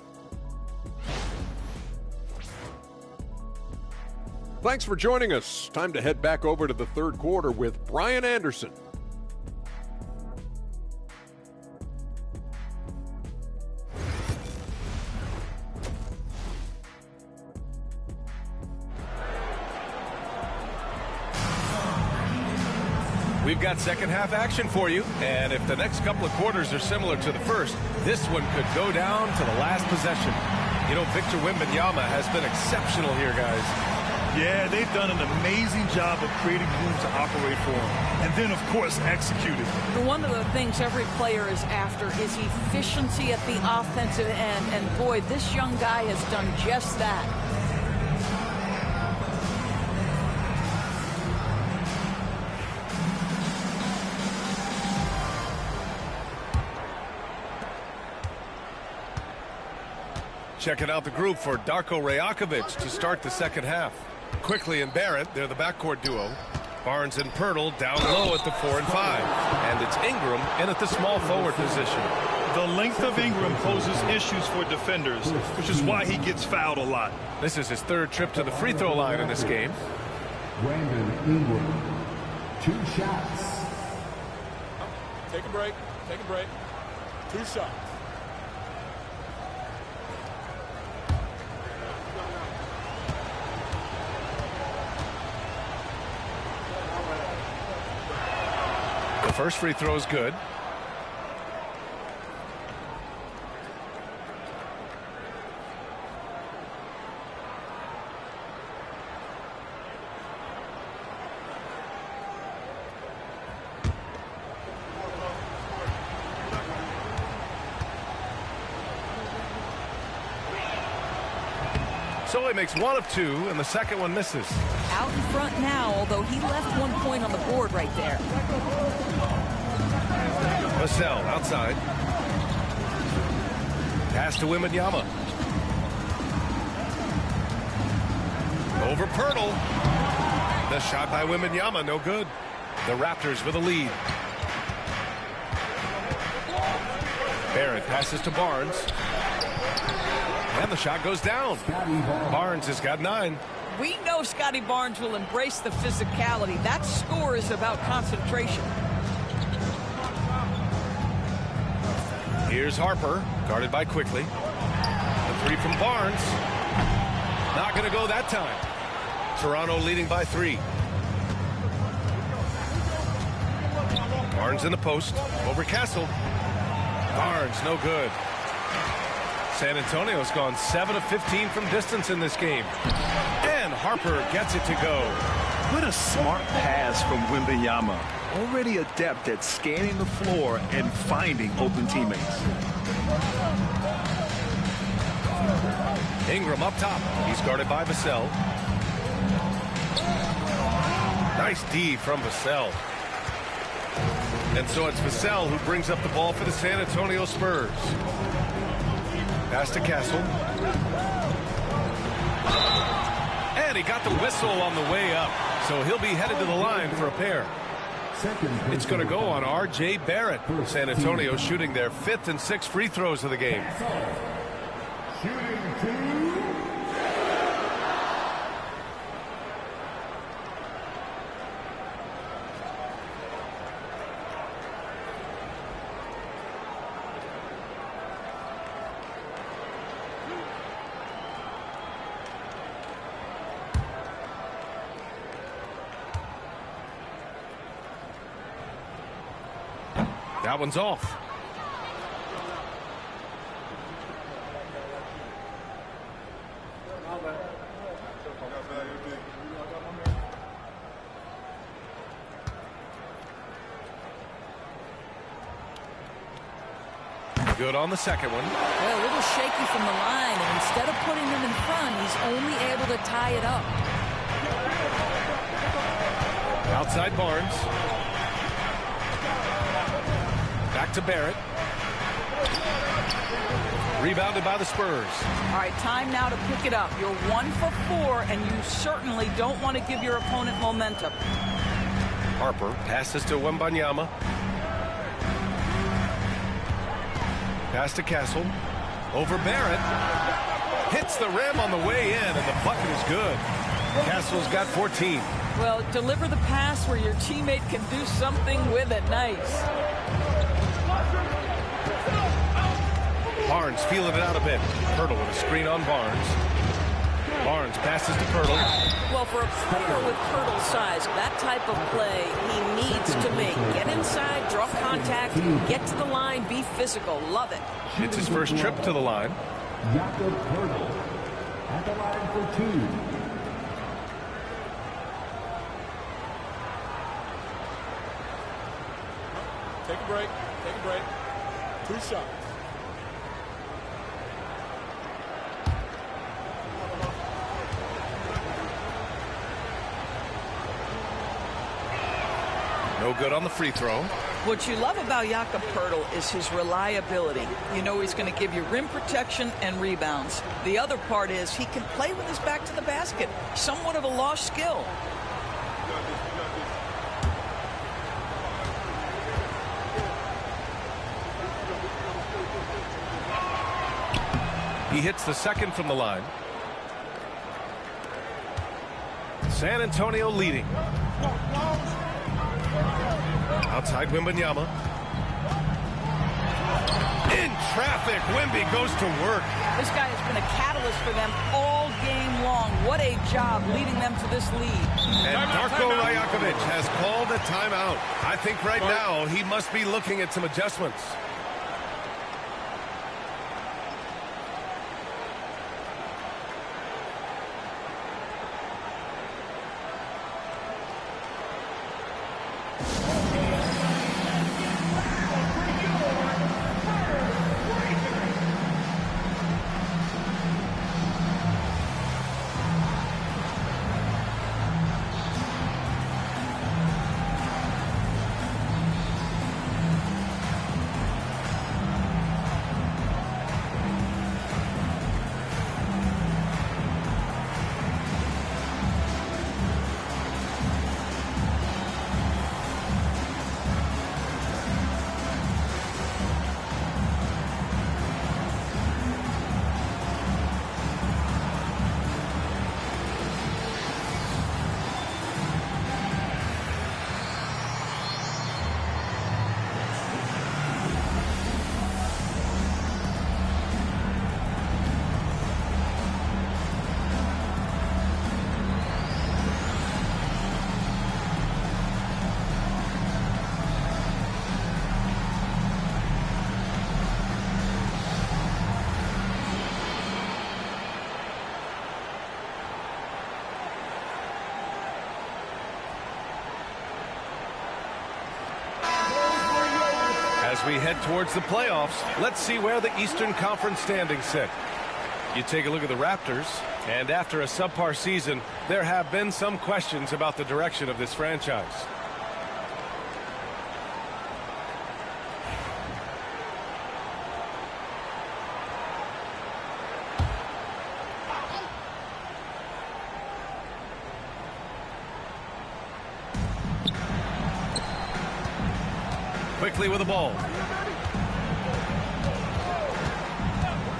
S7: Thanks for joining us. Time to head back over to the third quarter with Brian Anderson.
S1: We've got second half action for you, and if the next couple of quarters are similar to the first, this one could go down to the last possession. You know, Victor Wembanyama has been exceptional here, guys.
S2: Yeah, they've done an amazing job of creating room to operate for him, and then, of course, executed.
S3: One of the things every player is after is efficiency at the offensive end, and boy, this young guy has done just that.
S1: Checking out the group for Darko Rajakovic to start the second half. Quickly and Barrett, they're the backcourt duo. Barnes and Pirtle down low at the 4 and 5. And it's Ingram in at the small forward position.
S2: The length of Ingram poses issues for defenders, which is why he gets fouled a lot.
S1: This is his third trip to the free throw line in this game.
S5: Brandon Ingram, 2 shots.
S6: Take a break. Take a break. 2 shots.
S1: The first free throw is good. So he makes 1 of 2, and the second one misses.
S3: Out in front now, although he left 1 point on the board right there.
S1: Vassell outside. Pass to Wembanyama. Over Pirtle. The shot by Wembanyama, no good. The Raptors with a lead. Barrett passes to Barnes. And the shot goes down. Barnes has got 9.
S3: We know Scotty Barnes will embrace the physicality. That score is about concentration.
S1: Here's Harper, guarded by Quickly. The 3 from Barnes. Not going to go that time. Toronto leading by 3. Barnes in the post. Over Castle. Barnes, no good. San Antonio's gone 7 of 15 from distance in this game. And Harper gets it to go.
S2: What a smart pass from Wembanyama. Already adept at scanning the floor and finding open teammates.
S1: Ingram up top. He's guarded by Vassell. Nice D from Vassell. And so it's Vassell who brings up the ball for the San Antonio Spurs. Pass to Castle. And he got the whistle on the way up. So he'll be headed to the line for a pair. It's going to go on R.J. Barrett. San Antonio shooting their 5th and 6th free throws of the game. That one's off. Good on the second one.
S3: Well, a little shaky from the line, and instead of putting him in front, he's only able to tie it up.
S1: Outside Barnes. Back to Barrett. Rebounded by the Spurs.
S3: All right, time now to pick it up. You're 1 for 4, and you certainly don't want to give your opponent momentum.
S1: Harper passes to Wembanyama. Pass to Castle. Over Barrett. Hits the rim on the way in, and the bucket is good. Castle's got 14.
S3: Well, deliver the pass where your teammate can do something with it. Nice.
S1: Barnes feeling it out a bit. Pirtle with a screen on Barnes. Barnes passes to Pirtle.
S3: Well, for a player with Pirtle's size, that type of play he needs to make. Get inside, draw contact, get to the line, be physical. Love it.
S1: It's his first trip to the line.
S5: Jakob Pirtle at the line for 2.
S6: Take a break. Take a break. 2 shots.
S1: No good on the free throw.
S3: What you love about Jakob Pirtle is his reliability. You know he's going to give you rim protection and rebounds. The other part is he can play with his back to the basket. Somewhat of a lost skill.
S1: He hits the second from the line. San Antonio leading. Outside Wembanyama. In traffic, Wemby goes to work.
S3: This guy has been a catalyst for them all game long. What a job leading them to this lead.
S1: And Darko Rajakovic has called a timeout. I think right now he must be looking at some adjustments. As we head towards the playoffs, let's see where the Eastern Conference standings sit. You take a look at the Raptors, and after a subpar season, there have been some questions about the direction of this franchise. Quickly with the ball.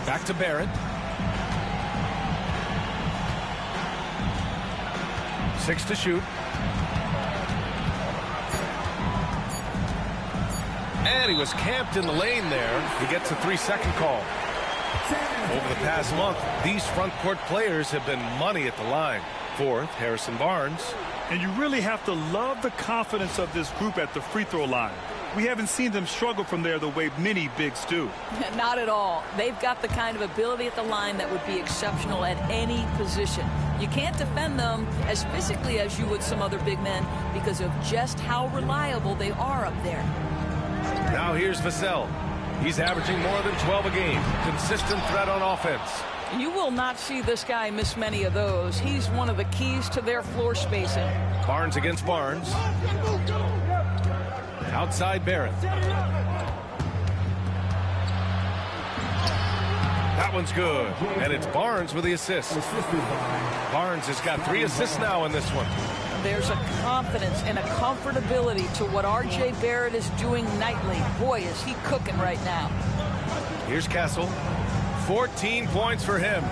S1: Back to Barrett. 6 to shoot. And he was camped in the lane there. He gets a 3-second call. Over the past month, these front court players have been money at the line. Fourth, Harrison Barnes.
S2: And you really have to love the confidence of this group at the free throw line. We haven't seen them struggle from there the way many bigs do.
S3: Not at all. They've got the kind of ability at the line that would be exceptional at any position. You can't defend them as physically as you would some other big men because of just how reliable they are up there.
S1: Now here's Vassell. He's averaging more than 12 a game. Consistent threat on offense.
S3: You will not see this guy miss many of those. He's one of the keys to their floor spacing.
S1: Barnes against Barnes. Outside Barrett. That one's good. And it's Barnes with the assist. Barnes has got 3 assists now in this one.
S3: There's a confidence and a comfortability to what R.J. Barrett is doing nightly. Boy, is he cooking right now.
S1: Here's Castle. 14 points for him.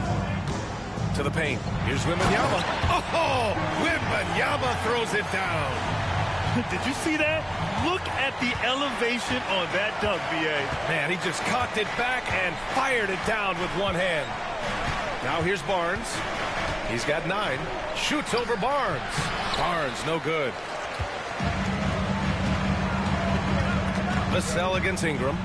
S1: To the paint. Here's Wembanyama. Oh, Wembanyama throws it down.
S2: Did you see that? Look at the elevation on that dunk, B.A.
S1: Man, he just cocked it back and fired it down with one hand. Now here's Barnes. He's got 9. Shoots over Barnes. Barnes, no good. Vassell against Ingram.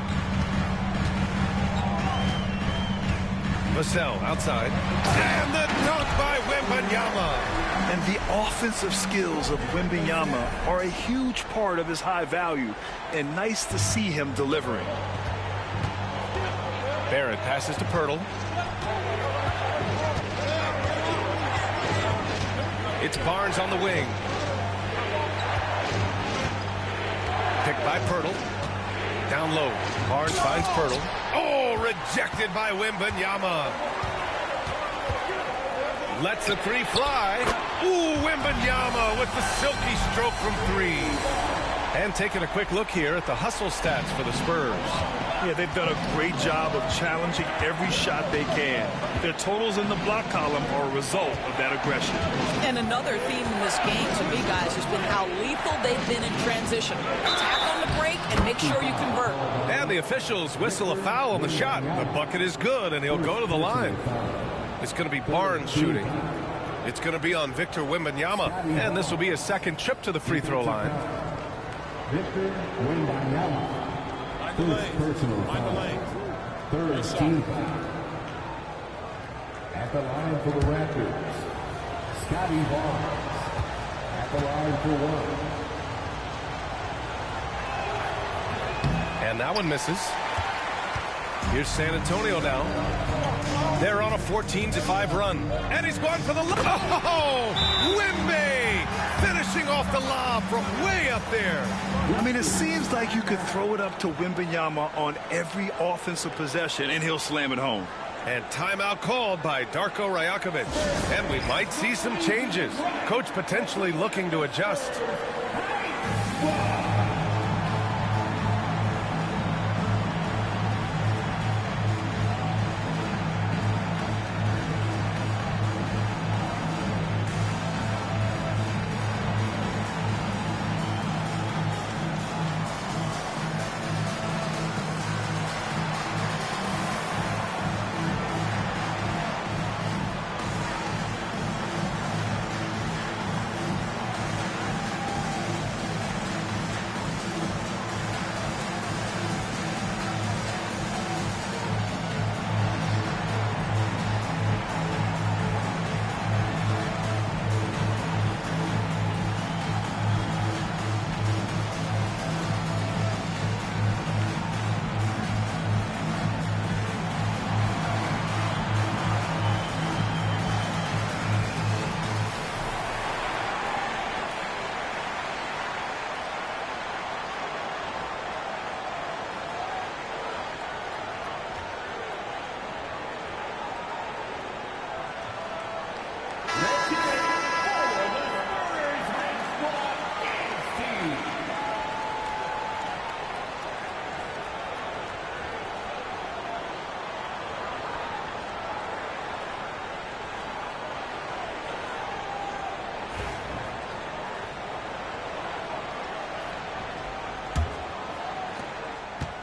S1: Vassell outside. And the dunk by Wembanyama.
S2: And the offensive skills of Wembanyama are a huge part of his high value, and nice to see him delivering.
S1: Barrett passes to Pirtle. It's Barnes on the wing. Picked by Pirtle. Down low. Barnes finds Pirtle. Oh, rejected by Wembanyama. Lets the 3 fly. Ooh, Wembanyama with the silky stroke from 3. And taking a quick look here at the hustle stats for the Spurs.
S2: Yeah, they've done a great job of challenging every shot they can. Their totals in the block column are a result of that aggression.
S3: And another theme in this game to me, guys, has been how lethal they've been in transition. Attack on the break and make sure you convert.
S1: And the officials whistle a foul on the shot. The bucket is good, and he'll go to the line. It's going to be Barnes shooting. It's going to be on Victor Wembanyama, and this will be his second trip to the free throw line.
S5: Victor Wembanyama. First personal foul. Third team foul. At the line for the Raptors, Scotty Barnes. At the line for 1.
S1: And that one misses. Here's San Antonio now. They're on a 14-5 run. And he's going for the lob. Oh, Wemby finishing off the lob from way up there.
S2: I mean, it seems like you could throw it up to Wembanyama on every offensive possession, and he'll slam it home.
S1: And timeout called by Darko Rajakovic. And we might see some changes. Coach potentially looking to adjust.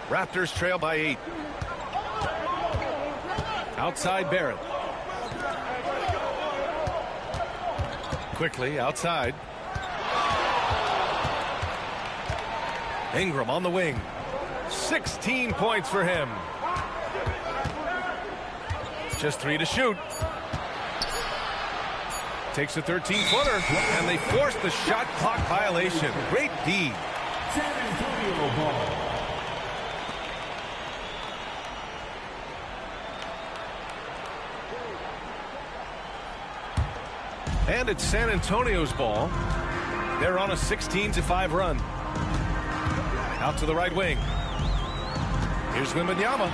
S1: Raptors trail by 8. Outside Barrett. Quickly outside. Ingram on the wing. 16 points for him. Just 3 to shoot. Takes a 13-footer, and they force the shot clock violation. Great D.
S5: San Antonio ball.
S1: And it's San Antonio's ball. They're on a 16-5 run. Out to the right wing. Here's Wembanyama.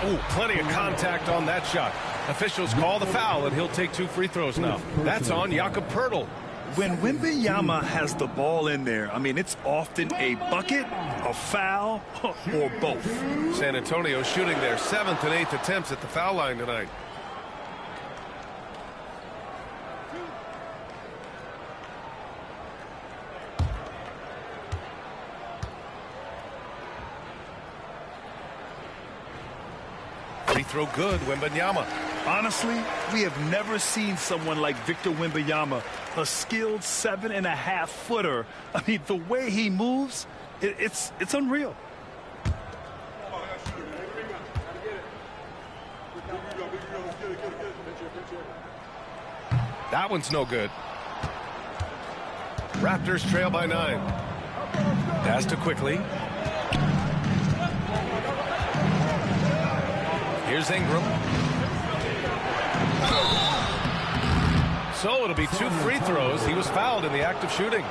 S1: Oh, plenty of contact on that shot. Officials call the foul, and he'll take 2 free throws now. That's on Jakob Poeltl.
S2: When Wembanyama has the ball in there, I mean, it's often a bucket, a foul, or both.
S1: San Antonio shooting their 7th and 8th attempts at the foul line tonight. Free throw good, Wembanyama.
S2: Honestly, we have never seen someone like Victor Wembanyama, a skilled 7.5-footer. I mean, the way he moves, it's unreal.
S1: That one's no good. Raptors trail by 9. Pass to Quickly. Here's Ingram. So it'll be 2 free throws. He was fouled in the act of shooting.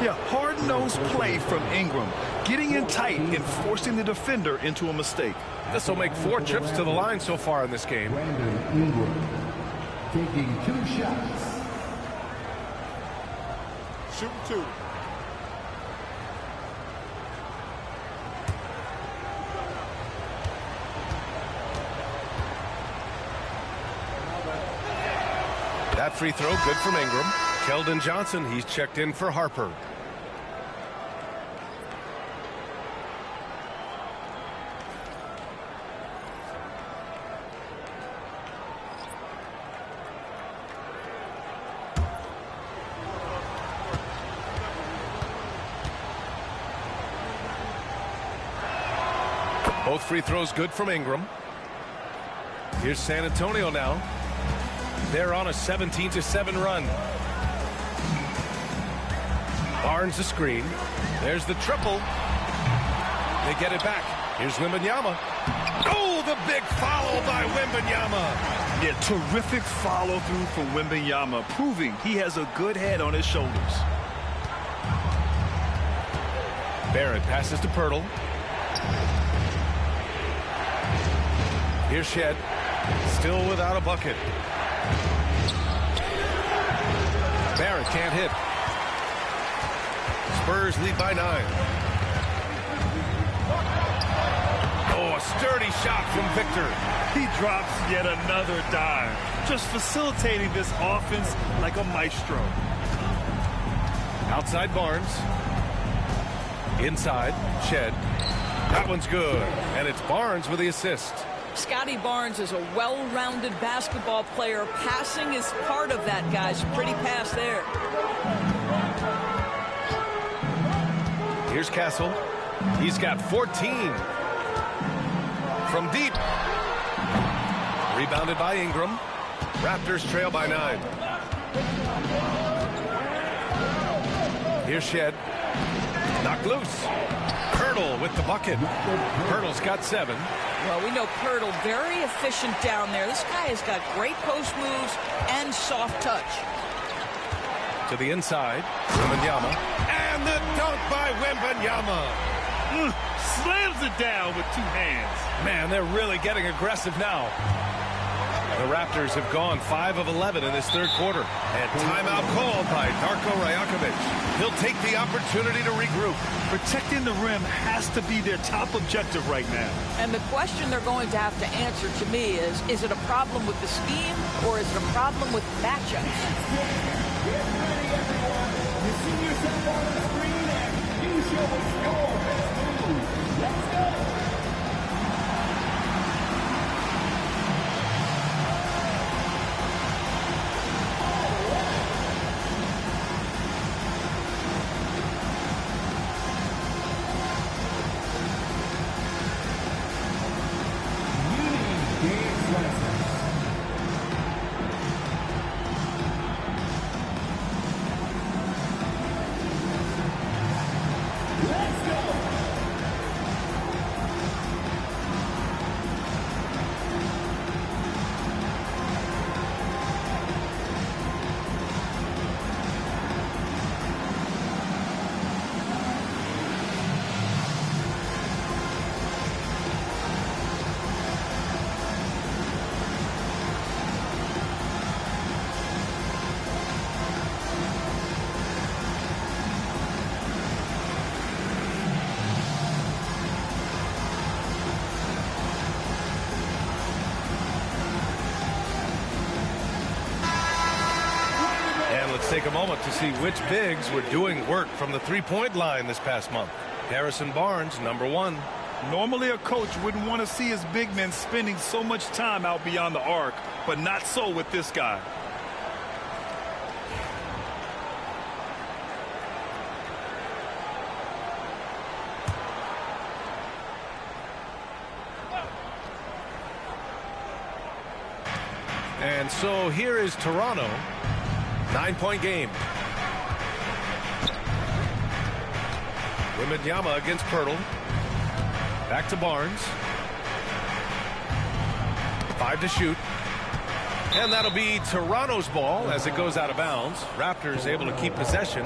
S2: Yeah, hard-nosed play from Ingram, getting in tight and forcing the defender into a mistake.
S1: This will make 4 trips to the line so far in this game.
S5: Brandon Ingram taking 2 shots.
S6: Shooting 2.
S1: That free throw good from Ingram. Keldon Johnson, he's checked in for Harper. Both free throws good from Ingram. Here's San Antonio now. They're on a 17-7 run. Barnes the screen. There's the triple. They get it back. Here's Wembanyama. Oh, the big follow by Wembanyama.
S2: Yeah, terrific follow-through from Wembanyama, proving he has a good head on his shoulders.
S1: Barrett passes to Poeltl. Here's Shed. Still without a bucket. Barrett can't hit. Spurs lead by 9. Oh, a sturdy shot from Victor.
S2: He drops yet another dime, just facilitating this offense like a maestro.
S1: Outside Barnes. Inside, Shed. That one's good, and it's Barnes with the assist.
S3: Scotty Barnes is a well-rounded basketball player. Passing is part of that, guys. Pretty pass there.
S1: Here's Castle. He's got 14. From deep. Rebounded by Ingram. Raptors trail by 9. Here's Shed. Knocked loose. Poeltl with the bucket. Poeltl's got 7.
S3: Well, we know Poeltl very efficient down there. This guy has got great post moves and soft touch.
S1: To the inside, Wembanyama. And the dunk by Wembanyama.
S2: Slams it down with 2 hands.
S1: Man, they're really getting aggressive now. The Raptors have gone 5 of 11 in this 3rd quarter. And timeout called by Darko Rajakovic. He'll take the opportunity to regroup.
S2: Protecting the rim has to be their top objective right now.
S3: And the question they're going to have to answer to me is it a problem with the scheme or is it a problem with matchups?
S5: Get ready, everyone. You see yourself on the screen and you show us your best move.
S1: to see which bigs were doing work from the three-point line this past month. Harrison Barnes, number 1.
S2: Normally a coach wouldn't want to see his big men spending so much time out beyond the arc, but not so with this guy.
S1: And so here is Toronto. 9-point game. Wembanyama against Pirtle. Back to Barnes. 5 to shoot. And that'll be Toronto's ball as it goes out of bounds. Raptors able to keep possession.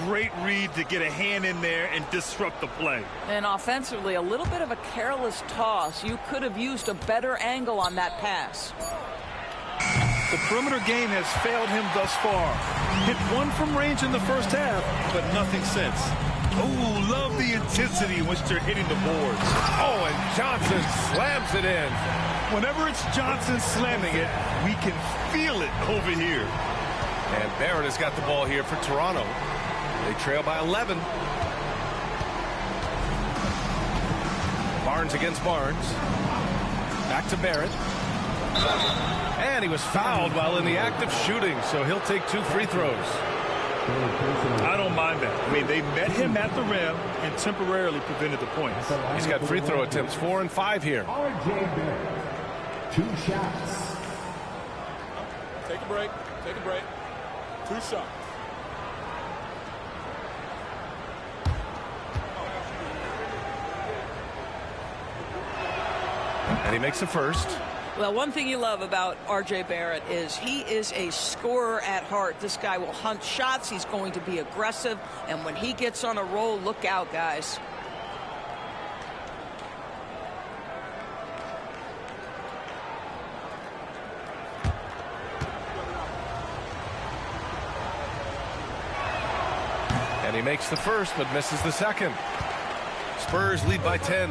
S2: Great read to get a hand in there and disrupt the play.
S3: And offensively, a little bit of a careless toss. You could have used a better angle on that pass.
S2: The perimeter game has failed him thus far. Hit one from range in the first half, but nothing since. Oh, love the intensity in which they're hitting the boards.
S1: Oh, and Johnson slams it in.
S2: Whenever it's Johnson slamming it, we can feel it over here.
S1: And Barrett has got the ball here for Toronto. They trail by 11. Barnes against Barnes. Back to Barrett. And he was fouled while in the act of shooting, so he'll take 2 free throws.
S2: I don't mind that. I mean, they met him at the rim and temporarily prevented the points.
S1: He's got free throw attempts 4 and 5 here.
S5: RJ 2 shots.
S6: Take a break. Take a break. 2 shots.
S1: And he makes the first.
S3: Well, one thing you love about R.J. Barrett is he is a scorer at heart. This guy will hunt shots. He's going to be aggressive. And when he gets on a roll, look out, guys.
S1: And he makes the first, but misses the second. Spurs lead by 10.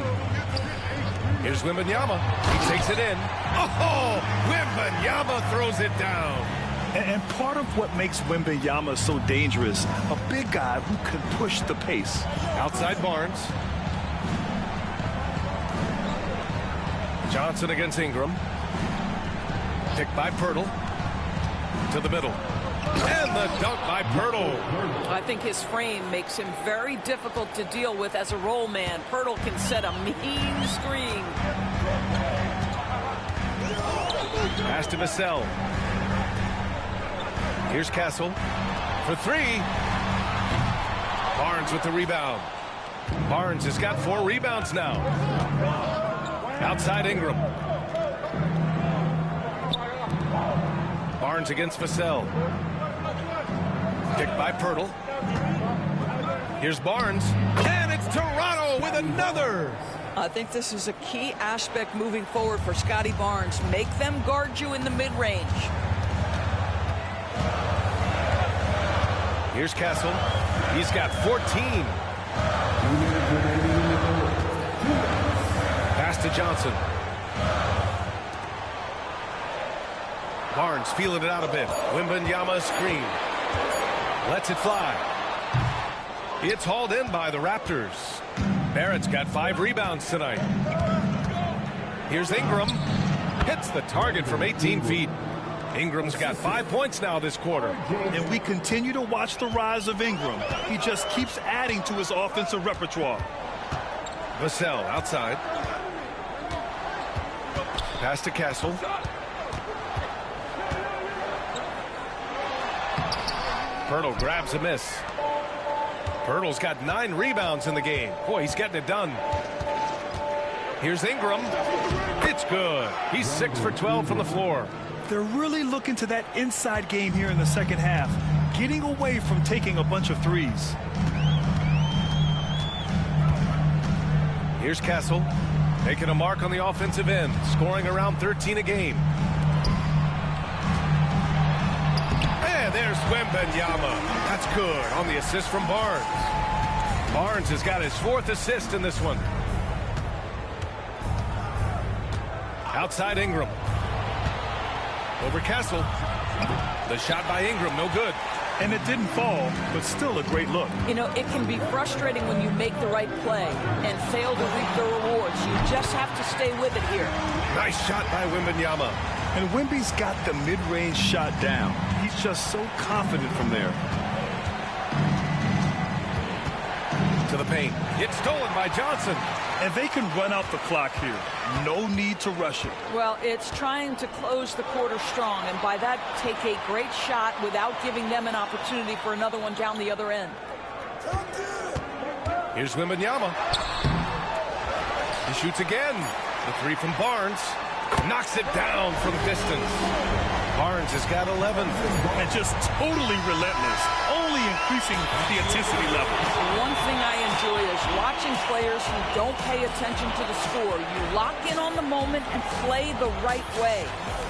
S1: Here's Wembanyama. He takes it in. Oh, Wembanyama throws it down.
S2: And part of what makes Wembanyama so dangerous, a big guy who can push the pace.
S1: Outside Barnes. Johnson against Ingram. Picked by Pirtle. To the middle. And the dunk by Pirtle.
S3: I think his frame makes him very difficult to deal with as a roll man. Pirtle can set a mean screen.
S1: Pass to Vassell. Here's Castle for 3. Barnes with the rebound. Barnes has got 4 rebounds now. Outside Ingram. Barnes against Vassell. Kicked by Pirtle. Here's Barnes. And it's Toronto with another.
S3: I think this is a key aspect moving forward for Scotty Barnes. Make them guard you in the mid-range.
S1: Here's Castle. He's got 14. Pass to Johnson. Barnes feeling it out a bit. Wembanyama screen. Lets it fly. It's hauled in by the Raptors. Barrett's got 5 rebounds tonight. Here's Ingram. Hits the target from 18 feet. Ingram's got 5 points now this quarter.
S2: And we continue to watch the rise of Ingram. He just keeps adding to his offensive repertoire.
S1: Vassell outside. Pass to Castle. Pirtle grabs a miss. Pirtle's got 9 rebounds in the game. Boy, he's getting it done. Here's Ingram. It's good. He's 6 for 12 from the floor.
S2: They're really looking to that inside game here in the second half, getting away from taking a bunch of threes.
S1: Here's Castle, making a mark on the offensive end, scoring around 13 a game. And there's Wembanyama. That's good on the assist from Barnes. Barnes has got his 4th assist in this one. Outside Ingram. Over Castle. The shot by Ingram, no good.
S2: And it didn't fall, but still a great look.
S3: You know, it can be frustrating when you make the right play and fail to reap the rewards. You just have to stay with it here.
S1: Nice shot by Wembanyama.
S2: And Wemby's got the mid-range shot down. He's just so confident from there.
S1: To the paint. It's stolen by Johnson.
S2: And they can run out the clock here. No need to rush it.
S3: Well, it's trying to close the quarter strong, and by that, take a great shot without giving them an opportunity for another one down the other end.
S1: Here's Wembanyama. He shoots again. The three from Barnes. Knocks it down from distance. Barnes has got 11.
S2: And just totally relentless, only increasing the intensity level.
S3: One thing I enjoy is watching players who don't pay attention to the score. You lock in on the moment and play the right way.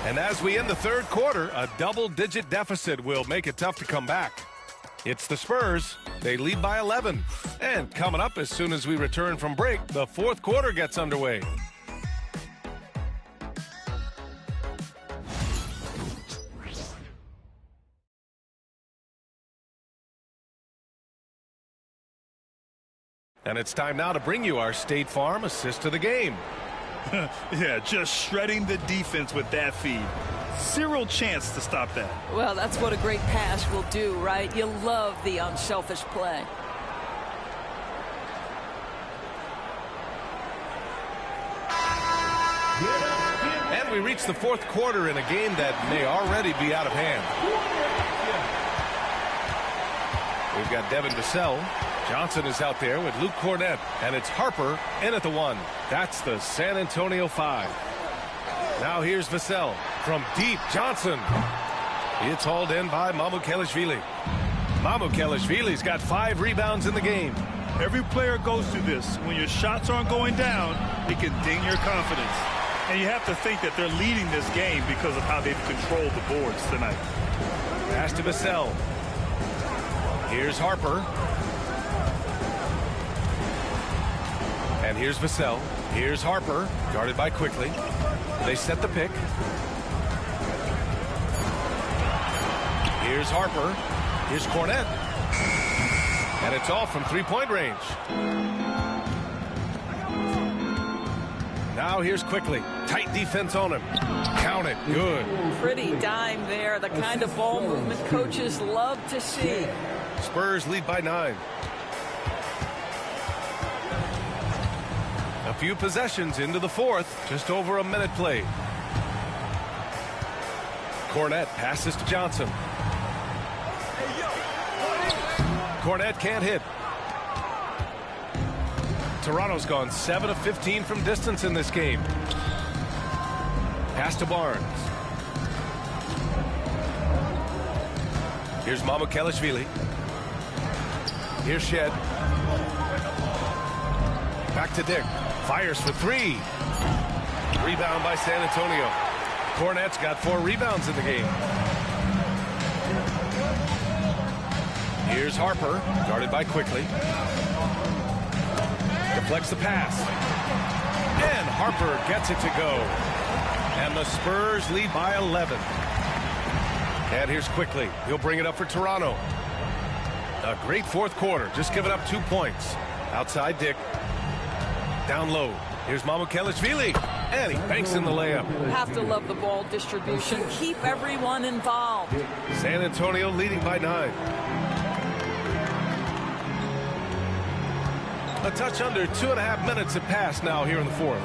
S1: And as we end the third quarter, a double-digit deficit will make it tough to come back. It's the Spurs. They lead by 11. And coming up as soon as we return from break, the fourth quarter gets underway. And it's time now to bring you our State Farm assist to the game.
S2: Yeah, just shredding the defense with that feed. Zero chance to stop that.
S3: Well, that's what a great pass will do, right? You love the unselfish play.
S1: And we reach the fourth quarter in a game that may already be out of hand. We've got Devin Vassell. Johnson is out there with Luke Cornett, and it's Harper in at the one. That's the San Antonio 5. Now here's Vassell from deep. Johnson. It's hauled in by Mamukelashvili. Mamukelashvili's got 5 rebounds in the game.
S2: Every player goes through this. When your shots aren't going down, it can ding your confidence. And you have to think that they're leading this game because of how they've controlled the boards tonight.
S1: Pass to Vassell. Here's Harper. And here's Vassell. Here's Harper, guarded by Quickly. They set the pick. Here's Harper. Here's Cornett. And it's off from three-point range. Now here's Quickly. Tight defense on him. Count it. Good.
S3: Pretty dime there. The kind of ball movement coaches love to see.
S1: Spurs lead by 9. A few possessions into the fourth. Just over a minute played. Cornett passes to Johnson. Cornett can't hit. Toronto's gone 7 of 15 from distance in this game. Pass to Barnes. Here's Mamukelashvili. Here's Shed. Back to Dick. Fires for 3. Rebound by San Antonio. Cornett's got 4 rebounds in the game. Here's Harper, guarded by Quickly. Deflects the pass. And Harper gets it to go. And the Spurs lead by 11. And here's Quickly. He'll bring it up for Toronto. A great fourth quarter, just giving up 2 points. Outside Dick. Down low. Here's Mamukelashvili. And he banks in the layup.
S3: Have to love the ball distribution. Keep everyone involved.
S1: San Antonio leading by 9. A touch under 2.5 minutes have passed now here in the fourth.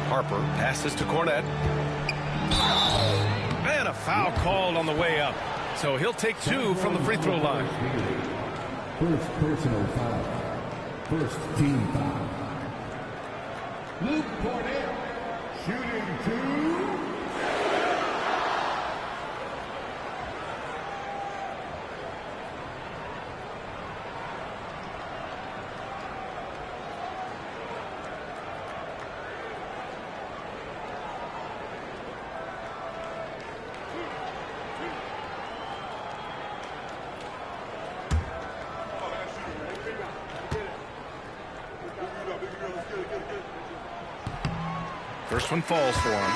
S1: Harper passes to Cornett. And a foul called on the way up. So he'll take 2 from the free throw line.
S5: First personal foul. First team foul. Luke Cornett, shooting 2.
S1: First one falls for him.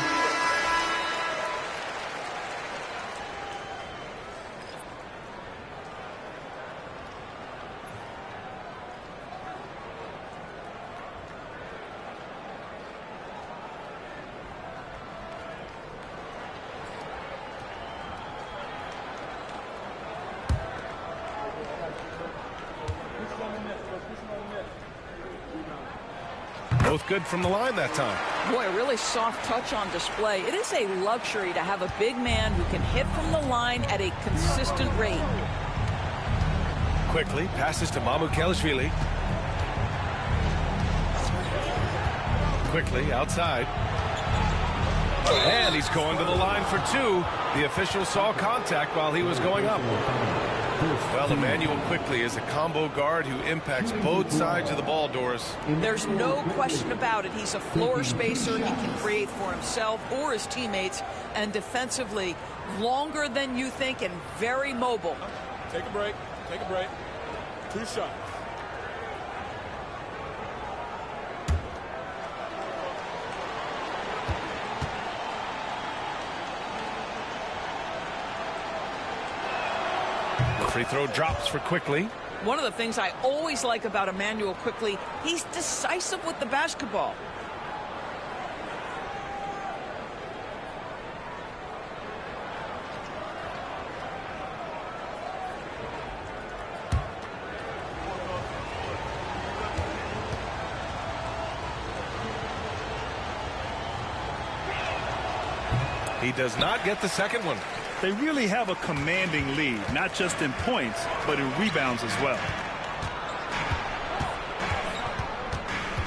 S1: Both good from the line that time.
S3: Boy, a really soft touch on display. It is a luxury to have a big man who can hit from the line at a consistent rate.
S1: Quickly passes to Mamukelashvili. Quickly outside. And he's going to the line for two. The official saw contact while he was going up. Well, Emmanuel Quickly is a combo guard who impacts both sides of the ball, Doris.
S3: There's no question about it. He's a floor spacer. He can create for himself or his teammates. And defensively, longer than you think and very mobile.
S6: Take a break. Take a break. 2 shots.
S1: Free throw drops for Quickly.
S3: One of the things I always like about Emmanuel Quickly, he's decisive with the basketball.
S1: He does not get the second one.
S2: They really have a commanding lead, not just in points, but in rebounds as well.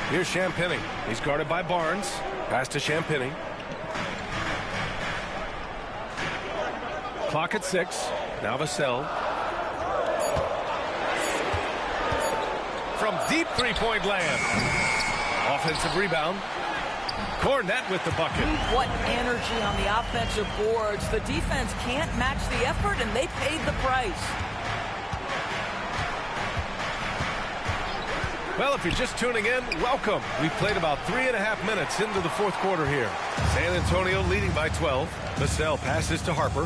S1: Here's Champagny. He's guarded by Barnes. Pass to Champagny. Clock at 6. Now Vassell. From deep three-point land. Offensive rebound. Cornette with the bucket.
S3: What energy on the offensive boards. The defense can't match the effort, and they paid the price.
S1: Well, if you're just tuning in, welcome. We've played about 3.5 minutes into the fourth quarter here. San Antonio leading by 12. Vassell passes to Harper.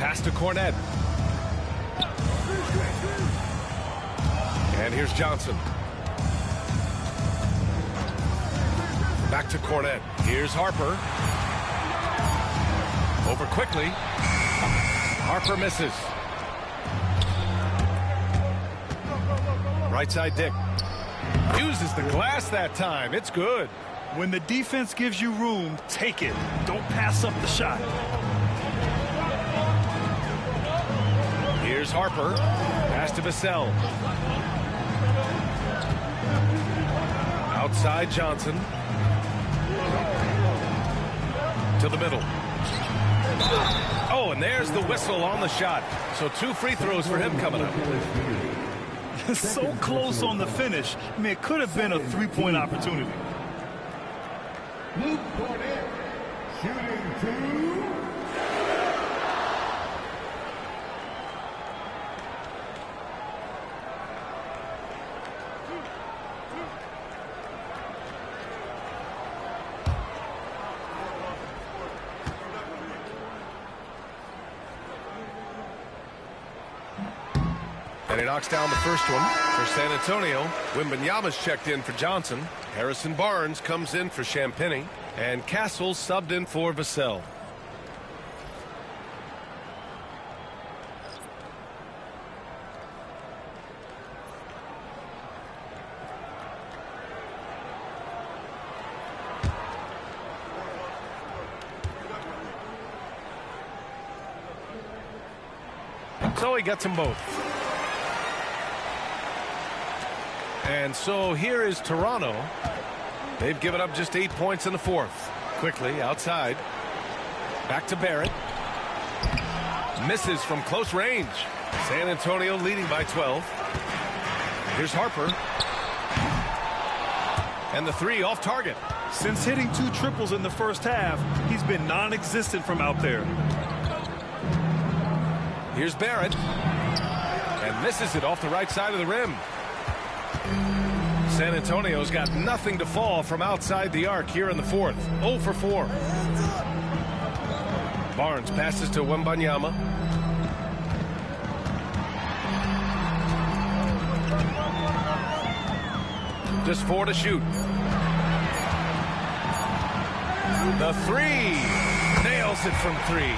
S1: Pass to Cornette. And here's Johnson. Back to Cornette. Here's Harper. Over Quickly. Harper misses. Right side Dick. Uses the glass that time. It's good.
S2: When the defense gives you room, take it. Don't pass up the shot.
S1: Here's Harper. Pass to Vassell. Outside Johnson. To the middle. Oh, and there's the whistle on the shot. So 2 free throws for him coming up.
S2: So close on the finish. I mean, it could have been a three-point opportunity.
S5: Luke Cornette, shooting 2.
S1: And he knocks down the first one for San Antonio. Wembanyama's checked in for Johnson. Harrison Barnes comes in for Champagny. And Castle subbed in for Vassell. So he gets them both. And so here is Toronto. They've given up just 8 points in the fourth. Quickly outside. Back to Barrett. Misses from close range. San Antonio leading by 12. Here's Harper. And the 3 off target.
S2: Since hitting 2 triples in the first half, he's been non-existent from out there.
S1: Here's Barrett. And misses it off the right side of the rim. San Antonio's got nothing to fall from outside the arc here in the fourth. 0 for 4. Barnes passes to Wembanyama. Just 4 to shoot. The 3. Nails it from 3.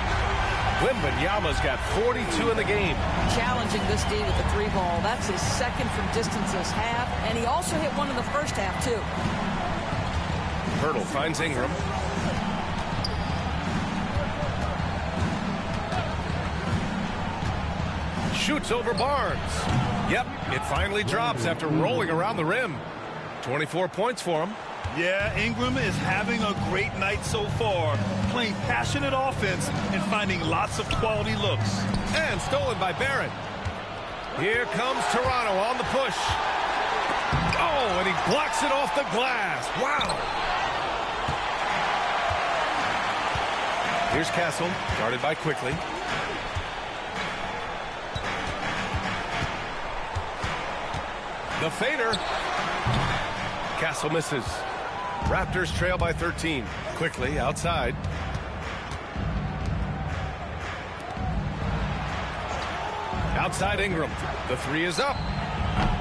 S1: Wembanyama's got 42 in the game.
S3: Challenging this D with the 3-ball. That's his second from distance this half, and he also hit one in the first half, too.
S1: Pirtle finds Ingram. Shoots over Barnes. Yep, it finally drops after rolling around the rim. 24 points for him.
S2: Yeah, Ingram is having a great night so far, playing passionate offense and finding lots of quality looks.
S1: And stolen by Barrett. Here comes Toronto on the push. Oh, and he blocks it off the glass. Wow. Here's Castle, guarded by Quickly. The fader. Castle misses. Raptors trail by 13. Quickly outside. Outside Ingram. The 3 is up.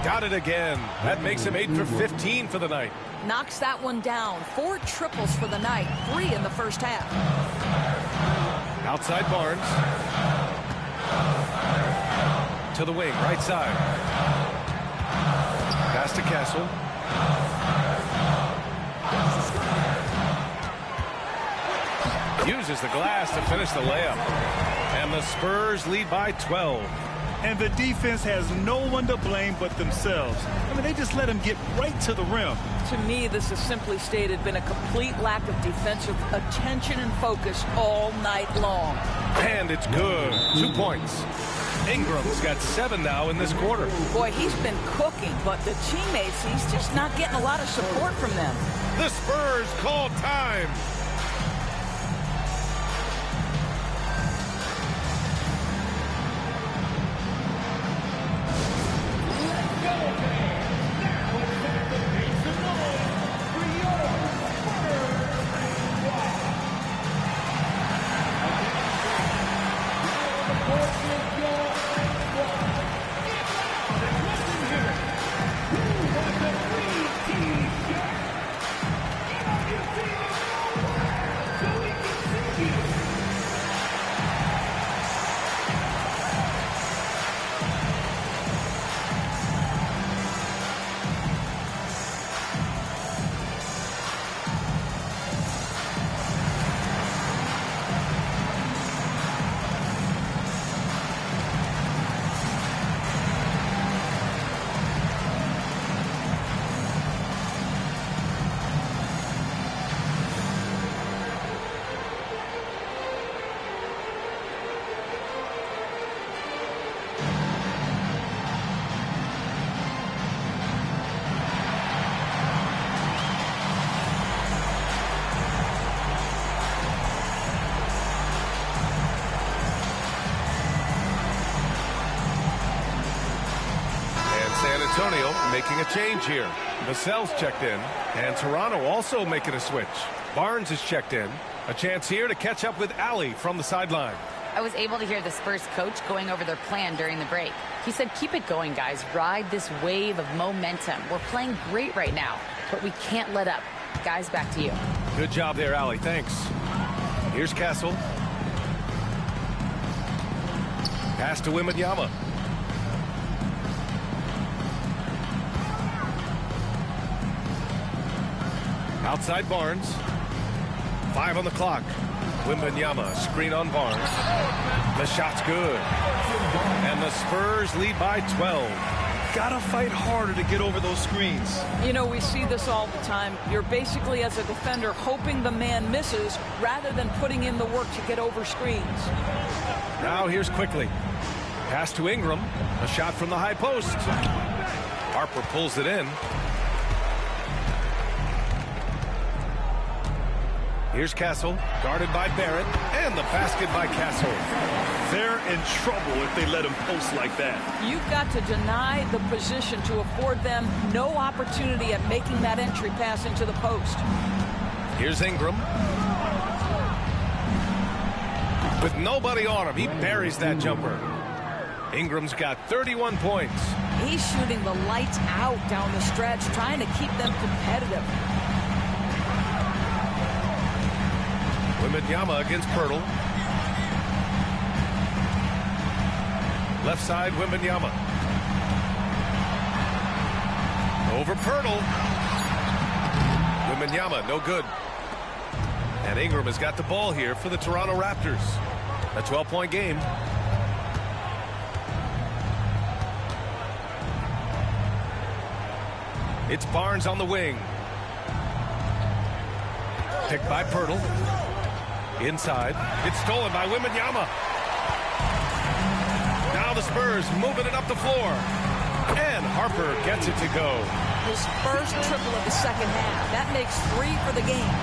S1: Got it again. That makes him 8 for 15 for the night.
S3: Knocks that one down. 4 triples for the night. 3 in the first half.
S1: Outside Barnes. To the wing, right side. Pass to Castle. Uses the glass to finish the layup. And the Spurs lead by 12.
S2: And the defense has no one to blame but themselves. I mean, they just let him get right to the rim.
S3: To me, this has simply stated been a complete lack of defensive attention and focus all night long.
S1: And it's good. 2 points. Ingram's got 7 now in this quarter.
S3: Boy, he's been cooking, but the teammates, he's just not getting a lot of support from them.
S1: The Spurs call time. Antonio making a change here. Vassell's checked in, and Toronto also making a switch. Barnes is checked in. A chance here to catch up with Allie from the sideline.
S4: I was able to hear the Spurs coach going over their plan during the break. He said, keep it going, guys. Ride this wave of momentum. We're playing great right now, but we can't let up. Guys, back to you.
S1: Good job there, Allie. Thanks. Here's Castle. Pass to Wembanyama. Outside Barnes. 5 on the clock. Wembanyama, screen on Barnes. The shot's good. And the Spurs lead by 12.
S2: Gotta fight harder to get over those screens.
S3: You know, we see this all the time. You're basically, as a defender, hoping the man misses rather than putting in the work to get over screens.
S1: Now here's Quickly. Pass to Ingram. A shot from the high post. Harper pulls it in. Here's Castle, guarded by Barrett, and the basket by Castle.
S2: They're in trouble if they let him post like that.
S3: You've got to deny the position to afford them no opportunity at making that entry pass into the post.
S1: Here's Ingram. With nobody on him, he buries that jumper. Ingram's got 31 points.
S3: He's shooting the lights out down the stretch, trying to keep them competitive.
S1: Wembanyama against Pirtle. Left side, Wembanyama. Over Pirtle. Wembanyama, no good. And Ingram has got the ball here for the Toronto Raptors. A 12-point game. It's Barnes on the wing. Picked by Pirtle. Inside. It's stolen by Wembanyama. Now the Spurs moving it up the floor. And Harper gets it to go.
S3: His first triple of the second half. That makes 3 for the game.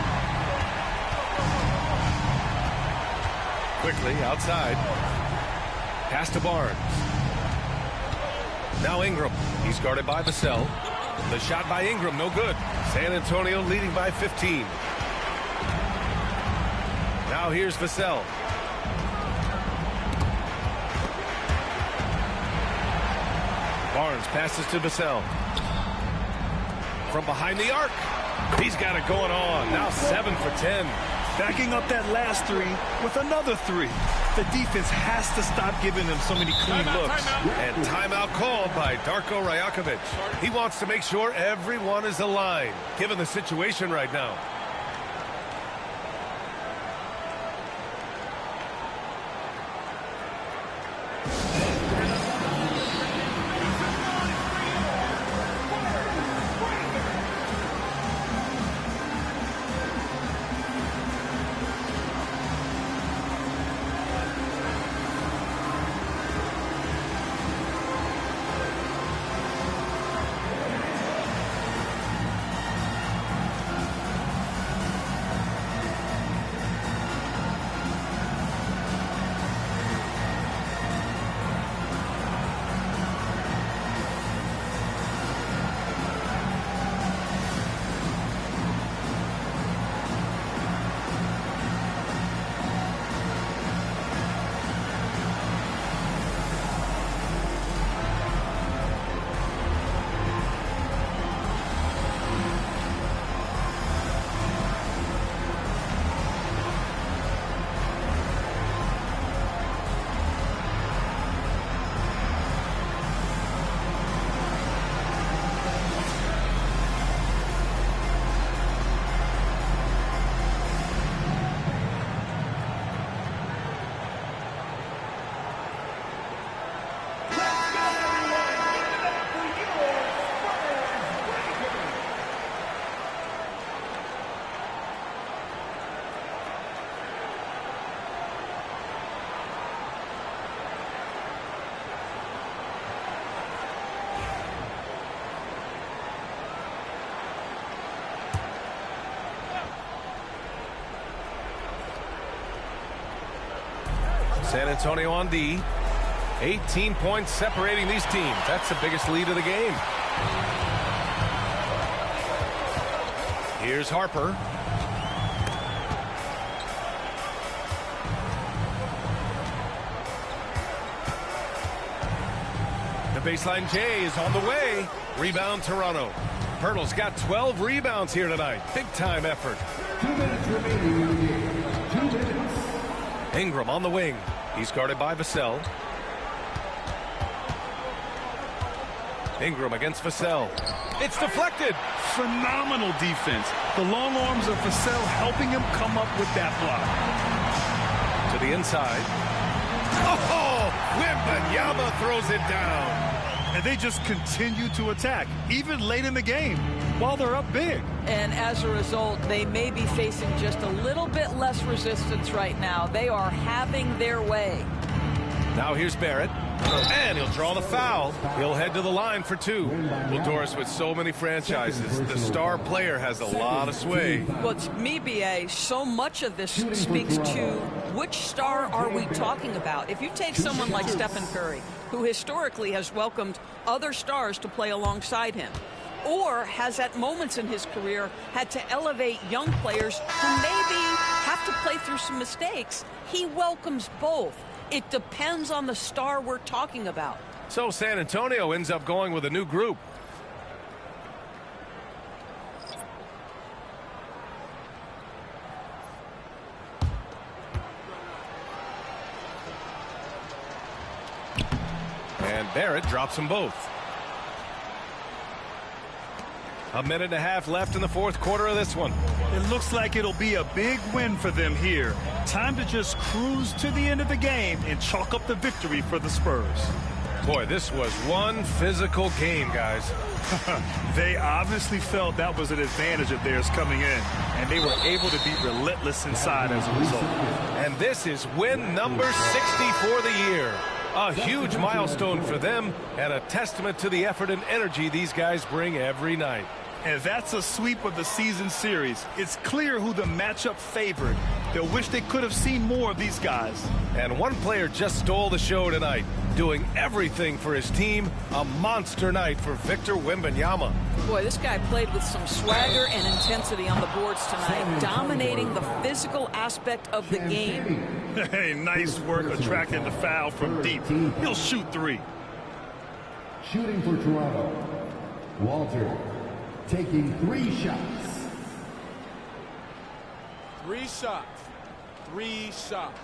S1: Quickly outside. Pass to Barnes. Now Ingram. He's guarded by Vassell. The shot by Ingram, no good. San Antonio leading by 15. Now here's Vassell. Barnes passes to Vassell. From behind the arc. He's got it going on. Now 7 for 10.
S2: Backing up that last 3 with another 3. The defense has to stop giving them so many clean looks.
S1: And timeout called by Darko Rajakovic. He wants to make sure everyone is aligned, given the situation right now. San Antonio on D. 18 points separating these teams. That's the biggest lead of the game. Here's Harper. The baseline J is on the way. Rebound Toronto. Pirtle's got 12 rebounds here tonight. Big time effort.
S5: 2 minutes remaining in the game. 2 minutes.
S1: Ingram on the wing. He's guarded by Vassell. Ingram against Vassell. It's deflected.
S2: Phenomenal defense. The long arms of Vassell helping him come up with that block.
S1: To the inside. Oh, Wembanyama throws it down.
S2: And they just continue to attack, even late in the game, while they're up big.
S3: And as a result, they may be facing just a little bit less resistance right now. They are having their way.
S1: Now here's Barrett. And he'll draw the foul. He'll head to the line for 2. Well, Doris, with so many franchises, the star player has a lot of sway.
S3: Well, it's me, B.A. So much of this speaks to which star are we talking about. If you take someone like Stephen Curry, who historically has welcomed other stars to play alongside him, or has at moments in his career had to elevate young players who maybe have to play through some mistakes, he welcomes both. It depends on the star we're talking about.
S1: So San Antonio ends up going with a new group. And Barrett drops them both. A minute and a half left in the fourth quarter of this one.
S2: It looks like it'll be a big win for them here. Time to just cruise to the end of the game and chalk up the victory for the Spurs.
S1: Boy, this was one physical game, guys.
S2: They obviously felt that was an advantage of theirs coming in, and they were able to be relentless inside as a result.
S1: And this is win number 60 for the year. A huge milestone for them and a testament to the effort and energy these guys bring every night.
S2: And that's a sweep of the season series. It's clear who the matchup favored. They'll wish they could have seen more of these guys.
S1: And one player just stole the show tonight, doing everything for his team. A monster night for Victor Wembanyama.
S3: Boy, this guy played with some swagger and intensity on the boards tonight, dominating the physical aspect of the game.
S2: Hey, nice work attracting the foul from deep. He'll shoot three.
S5: Shooting for Toronto, Walter, taking 3 shots.
S6: 3 shots. 3 shots.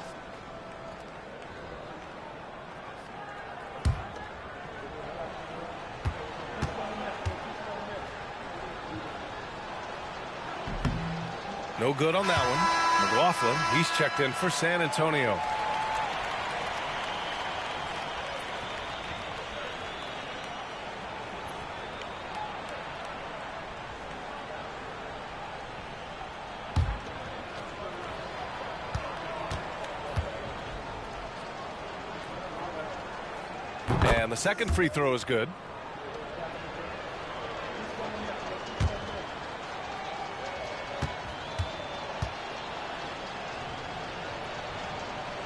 S1: No good on that one. McLaughlin, he's checked in for San Antonio. And the second free throw is good.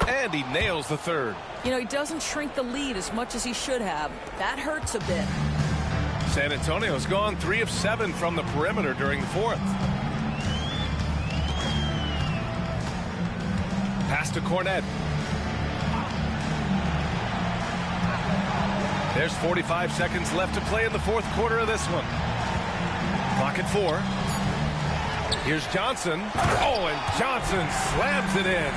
S1: And he nails the third.
S3: You know, he doesn't shrink the lead as much as he should have. That hurts a bit.
S1: San Antonio's gone 3 of 7 from the perimeter during the fourth. Pass to Cornette. There's 45 seconds left to play in the fourth quarter of this one. Clock at 4. Here's Johnson. Oh, and Johnson slams it in.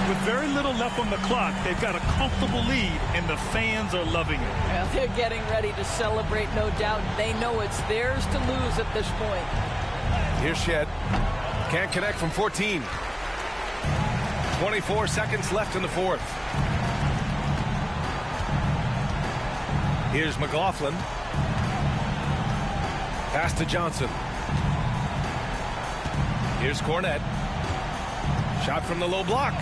S2: With very little left on the clock, they've got a comfortable lead, and the fans are loving it.
S3: Well, they're getting ready to celebrate, no doubt. They know it's theirs to lose at this point.
S1: Here's Shed. Can't connect from 14. 24 seconds left in the fourth. Here's McLaughlin. Pass to Johnson. Here's Cornette. Shot from the low block.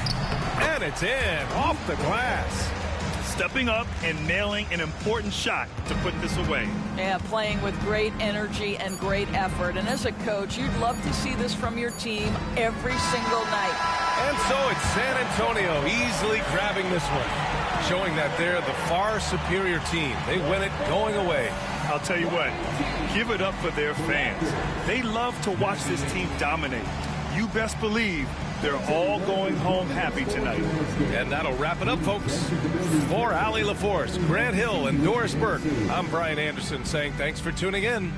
S1: And it's in. Off the glass.
S2: Stepping up and nailing an important shot to put this away.
S3: Yeah, playing with great energy and great effort. And as a coach, you'd love to see this from your team every single night.
S1: And so it's San Antonio easily grabbing this one, showing that they're the far superior team. They win it going away.
S2: I'll tell you what, give it up for their fans. They love to watch this team dominate. You best believe they're all going home happy tonight.
S1: And that'll wrap it up, folks. For Allie LaForce, Grant Hill, and Doris Burke, I'm Brian Anderson saying thanks for tuning in.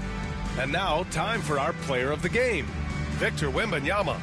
S1: And now, time for our player of the game, Victor Wembanyama.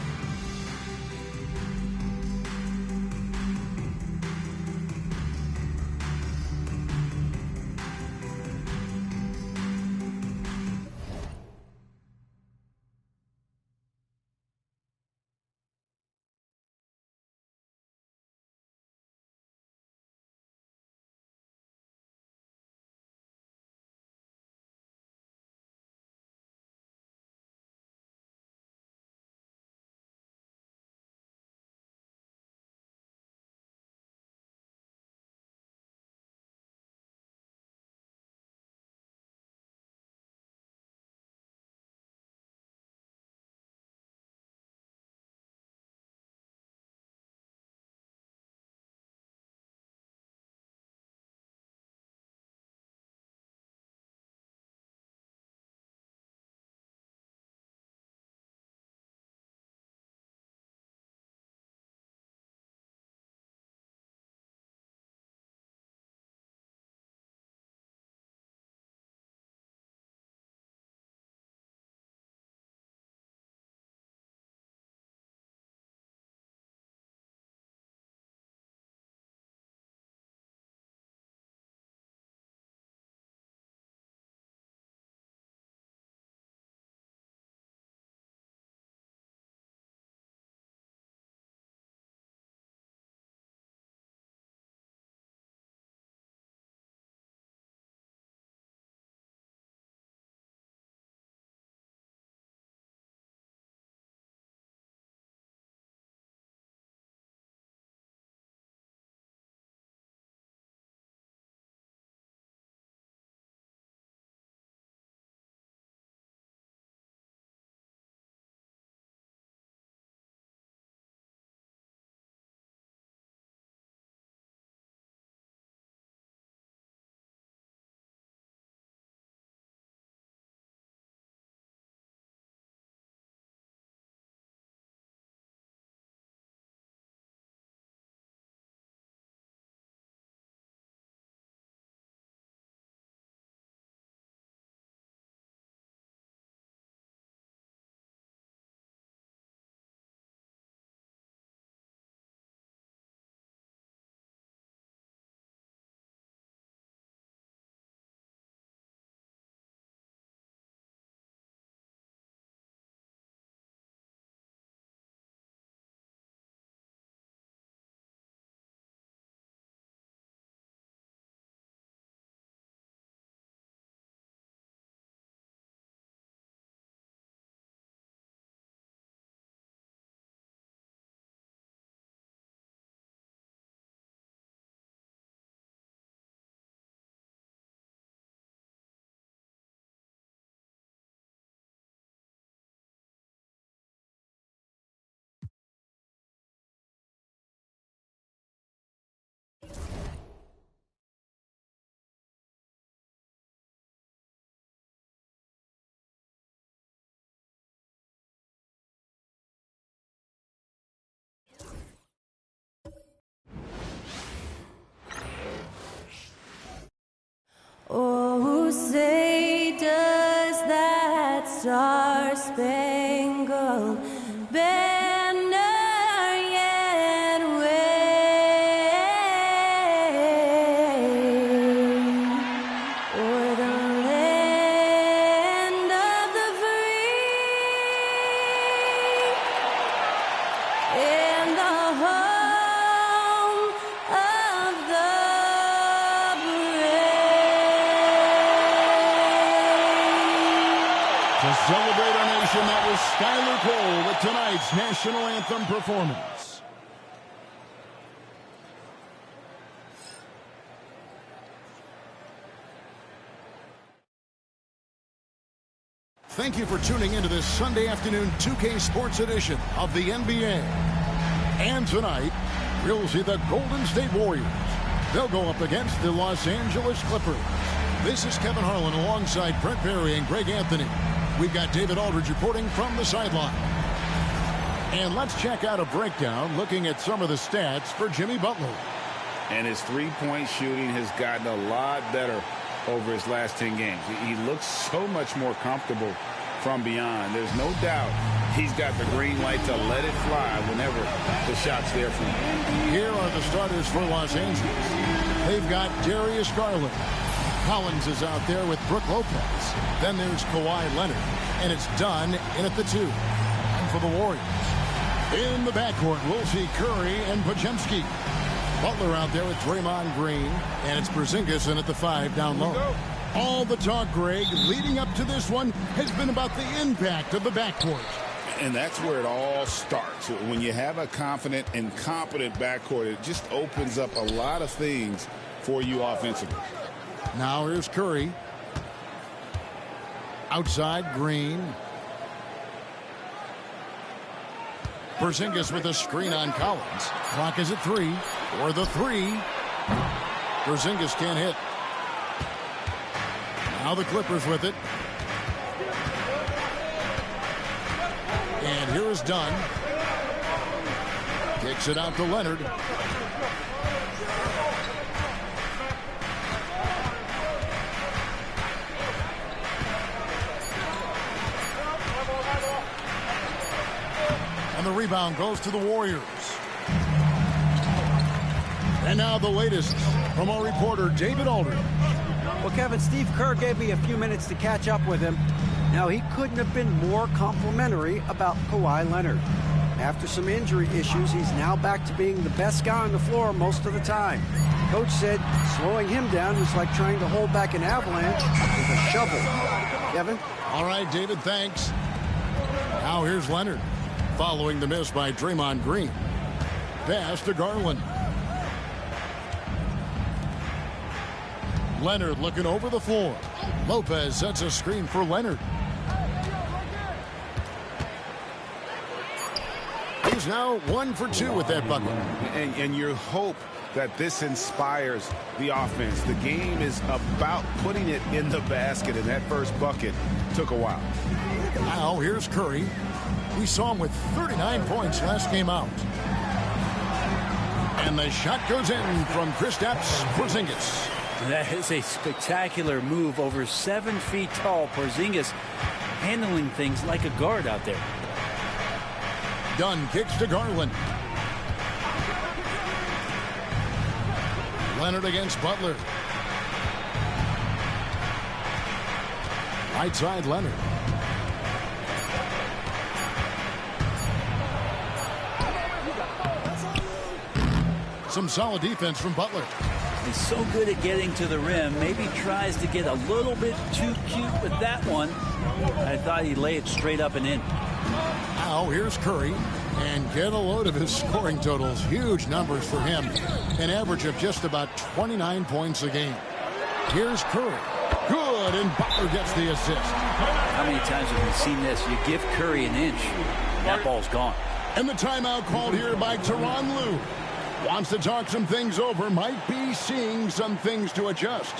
S10: say, does that star-spangled banner yet wave o'er the land of the free and the home of the
S11: To celebrate our nation, that was Skylar Cole with tonight's national anthem performance. Thank you for tuning into this Sunday afternoon 2K Sports edition of the NBA. And tonight, we'll see the Golden State Warriors. They'll go up against the Los Angeles Clippers. This is Kevin Harlan alongside Brent Barry and Greg Anthony. We've got David Aldridge reporting from the sideline. And let's check out a breakdown looking at some of the stats for Jimmy Butler.
S12: And his three-point shooting has gotten a lot better over his last 10 games. He looks so much more comfortable from beyond. There's no doubt he's got the green light to let it fly whenever the shot's there for him.
S11: Here are the starters for Los Angeles. They've got Darius Garland. Collins is out there with Brook Lopez. Then there's Kawhi Leonard. And it's done in at the 2. And for the Warriors, in the backcourt, we'll see Curry and Podziemski. Butler out there with Draymond Green. And it's Porzingis in at the 5 down low. All the talk, Greg, leading up to this one has been about the impact of the backcourt.
S12: And that's where it all starts. When you have a confident and competent backcourt, it just opens up a lot of things for you offensively.
S11: Now here's Curry. Outside, Green. Porzingis with a screen on Collins. Clock is at 3. For the 3. Porzingis can't hit. Now the Clippers with it. And here is Dunn. Kicks it out to Leonard. And the rebound goes to the Warriors. And now the latest from our reporter, David Aldridge.
S13: Well, Kevin, Steve Kerr gave me a few minutes to catch up with him. Now, he couldn't have been more complimentary about Kawhi Leonard. After some injury issues, he's now back to being the best guy on the floor most of the time. Coach said slowing him down was like trying to hold back an avalanche with a shovel. Kevin?
S11: All right, David, thanks. Now here's Leonard, following the miss by Draymond Green. Pass to Garland. Leonard looking over the floor. Lopez sets a screen for Leonard. He's now 1 for 2 with that bucket.
S12: And you hope that this inspires the offense. The game is about putting it in the basket, and that first bucket took a while.
S11: Now here's Curry. We saw him with 39 points last game out. And the shot goes in from Kristaps Porzingis.
S14: That is a spectacular move. Over 7 feet tall, Porzingis handling things like a guard out there.
S11: Dunn kicks to Garland. Leonard against Butler. Right side, Leonard. Some solid defense from Butler.
S14: He's so good at getting to the rim. Maybe tries to get a little bit too cute with that one. I thought he'd lay it straight up and in.
S11: Now here's Curry. And get a load of his scoring totals. Huge numbers for him. An average of just about 29 points a game. Here's Curry. Good, and Butler gets the assist.
S14: How many times have we seen this? You give Curry an inch, that ball's gone.
S11: And the timeout called here by Tyronn Lue. Wants to talk some things over. Might be seeing some things to adjust.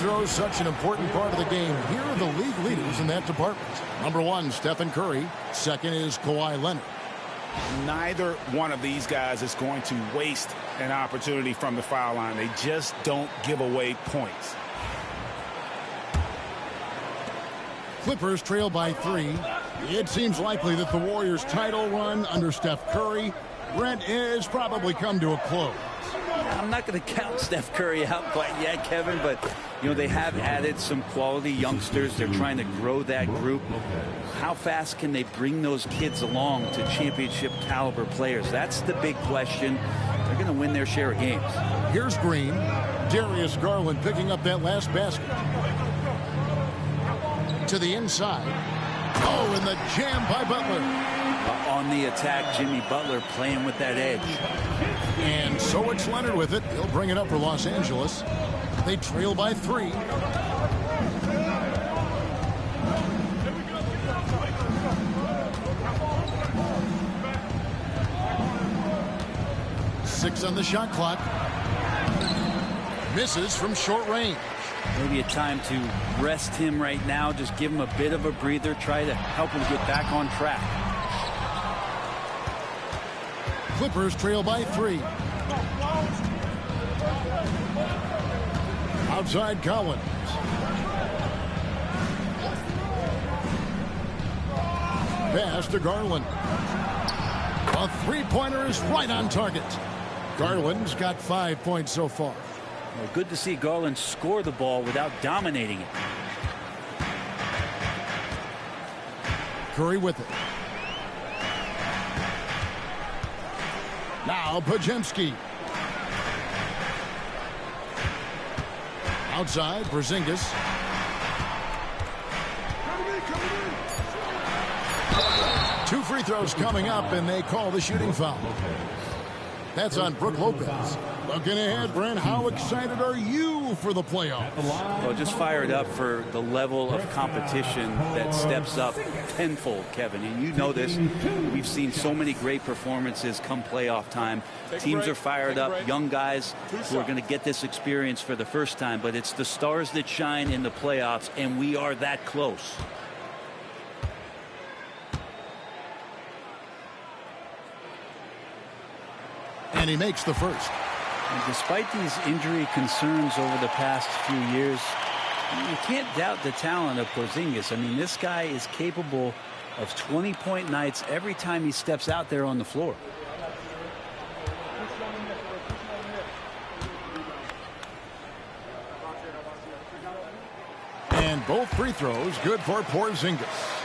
S11: throws such an important part of the game. Here are the league leaders in that department. Number 1, Stephen Curry. Second is Kawhi Leonard.
S12: Neither one of these guys is going to waste an opportunity from the foul line. They just don't give away points.
S11: Clippers trail by 3. It seems likely that the Warriors' title run under Steph Curry, Brent, has probably come to a close.
S14: I'm not going to count Steph Curry out quite yet, Kevin, but they have added some quality youngsters. They're trying to grow that group. How fast can they bring those kids along to championship caliber players? That's the big question. They're going to win their share of games.
S11: Here's Green. Darius Garland picking up that last basket. To the inside. Oh, and the jam by Butler.
S14: On the attack, Jimmy Butler playing with that edge.
S11: And so it's Leonard with it. He'll bring it up for Los Angeles. They trail by 3. Six on the shot clock. Misses from short range.
S14: Maybe a time to rest him right now. Just give him a bit of a breather. Try to help him get back on track.
S11: Clippers trail by 3. Outside Collins. Pass to Garland. A three-pointer is right on target. Garland's got 5 points so far.
S14: Well, good to see Garland score the ball without dominating it.
S11: Curry with it. Now Podziemski. Outside, Porzingis. Two free throws coming up, and they call the shooting foul. That's on Brook Lopez. Looking ahead, Brent, how excited are you for the playoffs?
S14: Well, just fired up for the level of competition that steps up tenfold, Kevin. And you know this. We've seen so many great performances come playoff time. Teams are fired up, young guys who are going to get this experience for the first time. But it's the stars that shine in the playoffs, and we are that close.
S11: And he makes the first.
S14: And despite these injury concerns over the past few years, you can't doubt the talent of Porzingis. I mean, this guy is capable of 20-point nights every time he steps out there on the floor.
S11: And both free throws good for Porzingis.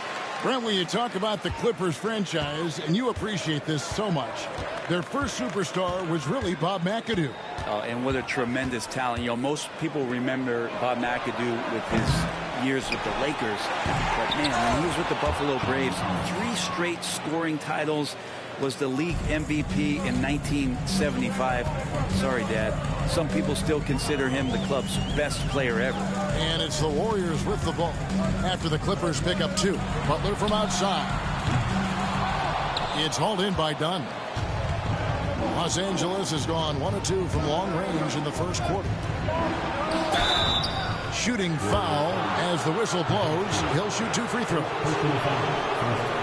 S11: Brent, when you talk about the Clippers franchise, and you appreciate this so much, their first superstar was really Bob McAdoo.
S14: And what a tremendous talent. You know, most people remember Bob McAdoo with his years with the Lakers. But, man, when he was with the Buffalo Braves, 3 straight scoring titles, was the league MVP in 1975. Sorry, Dad. Some people still consider him the club's best player ever.
S11: And it's the Warriors with the ball after the Clippers pick up 2. Butler from outside. It's hauled in by Dunn. Los Angeles has gone 1 of 2 from long range in the first quarter. Shooting foul as the whistle blows. He'll shoot 2 free throws.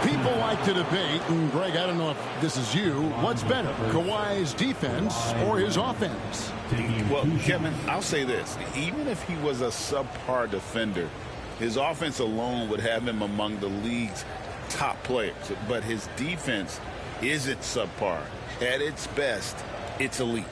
S11: People like to debate, and Greg, I don't know if this is you, what's better, Kawhi's defense or his offense?
S12: Well, Kevin, I'll say this. Even if he was a subpar defender, his offense alone would have him among the league's top players. But his defense isn't subpar. At its best, it's elite.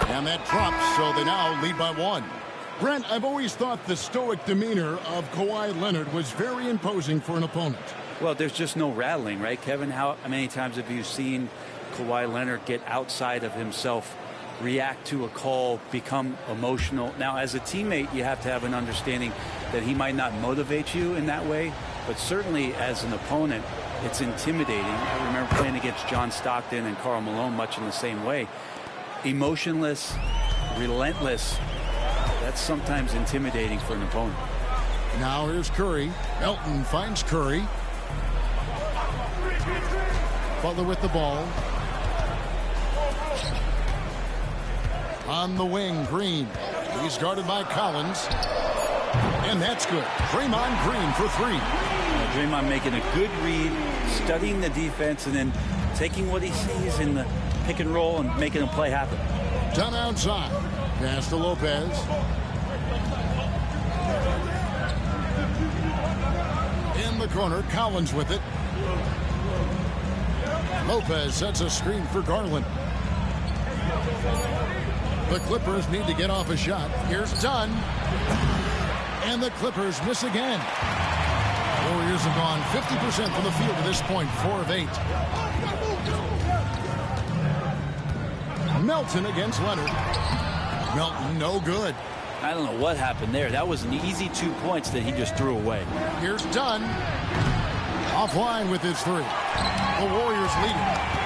S11: And that drops, so they now lead by 1. Brent, I've always thought the stoic demeanor of Kawhi Leonard was very imposing for an opponent.
S14: Well, there's just no rattling, right, Kevin? How many times have you seen Kawhi Leonard get outside of himself, react to a call, become emotional? Now, as a teammate, you have to have an understanding that he might not motivate you in that way, but certainly as an opponent, it's intimidating. I remember playing against John Stockton and Karl Malone much in the same way. Emotionless, relentless, that's sometimes intimidating for an opponent.
S11: Now here's Curry. Elton finds Curry. Butler with the ball. On the wing, Green. He's guarded by Collins. And that's good. Draymond Green for three.
S14: Draymond making a good read, studying the defense, and then taking what he sees in the pick and roll and making a play happen.
S11: Done outside. Pass to Lopez. In the corner, Collins with it. Lopez sets a screen for Garland. The Clippers need to get off a shot. Here's Dunn. And the Clippers miss again. Warriors have gone 50% from the field at this point, 4 of 8. Melton against Leonard. Melton, no good.
S14: I don't know what happened there. That was an easy 2 points that he just threw away.
S11: Here's Dunn. Offline with his three. The Warriors leading.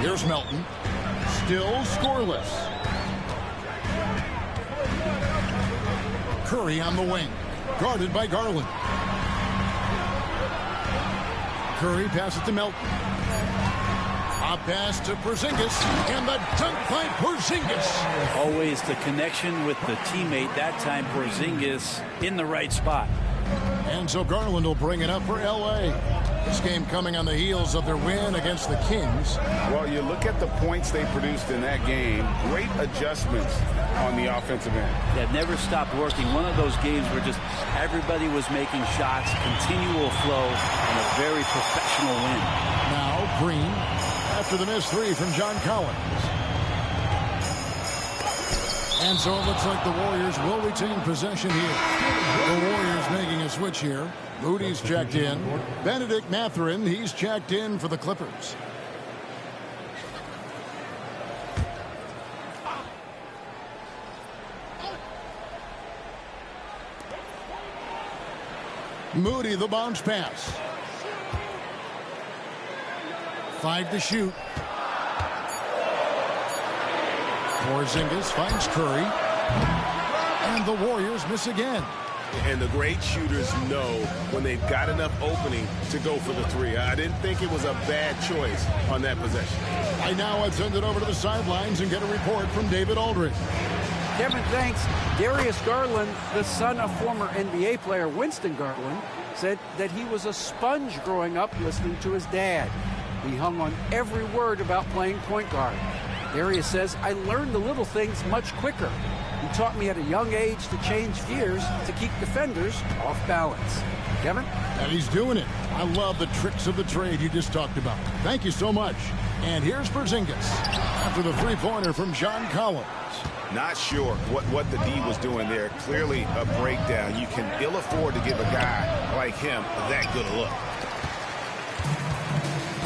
S11: Here's Melton. Still scoreless. Curry on the wing. Guarded by Garland. Curry passes to Melton. A pass to Porzingis. And the dunk by Porzingis.
S14: Always the connection with the teammate. That time Porzingis in the right spot.
S11: And so Garland will bring it up for L.A. This game coming on the heels of their win against the Kings.
S12: Well, you look at the points they produced in that game. Great adjustments on the offensive end.
S14: That never stopped working. One of those games where just everybody was making shots, continual flow, and a very professional win.
S11: Now Green after the missed three from John Collins. And so it looks like the Warriors will retain possession here. The Warriors making a switch here. Moody's checked in. Benedict Mathurin, he's checked in for the Clippers. Moody, the bounce pass. 5 to shoot. Porzingis finds Curry. And the Warriors miss again.
S1: And the great shooters know when they've got enough opening to go for the three. I didn't think it was a bad choice on that possession.
S11: I now have sent it over to the sidelines and get a report from David Aldridge.
S13: Kevin, thanks. Darius Garland, the son of former NBA player Winston Garland, said that he was a sponge growing up listening to his dad. He hung on every word about playing point guard. Darius says, I learned the little things much quicker. He taught me at a young age to change gears to keep defenders off balance. Kevin?
S11: And he's doing it. I love the tricks of the trade you just talked about. Thank you so much. And here's Porzingis after the three-pointer from John Collins.
S1: Not sure what the D was doing there. Clearly a breakdown. You can ill afford to give a guy like him that good a look.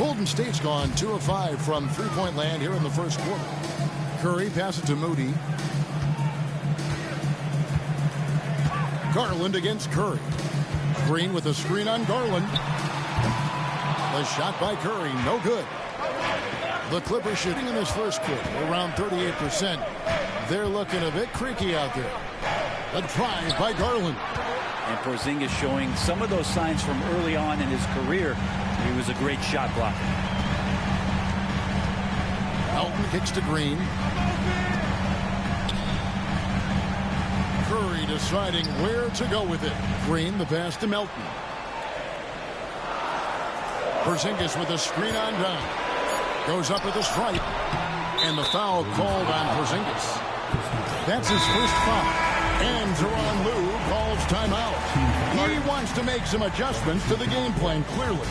S11: Golden State's gone 2 of 5 from three-point land here in the first quarter. Curry passes to Moody. Garland against Curry. Green with a screen on Garland. The shot by Curry, no good. The Clippers shooting in this first quarter around 38%. They're looking a bit creaky out there. A drive by Garland.
S14: And Porzingis showing some of those signs from early on in his career. He was a great shot blocker.
S11: Elton kicks to Green. Curry deciding where to go with it. Green, the pass to Melton. Porzingis with a screen on down. Goes up with a strike. And the foul called on Porzingis. That's his first foul. And Tyronn Lue calls timeout. He wants to make some adjustments to the game plan, clearly.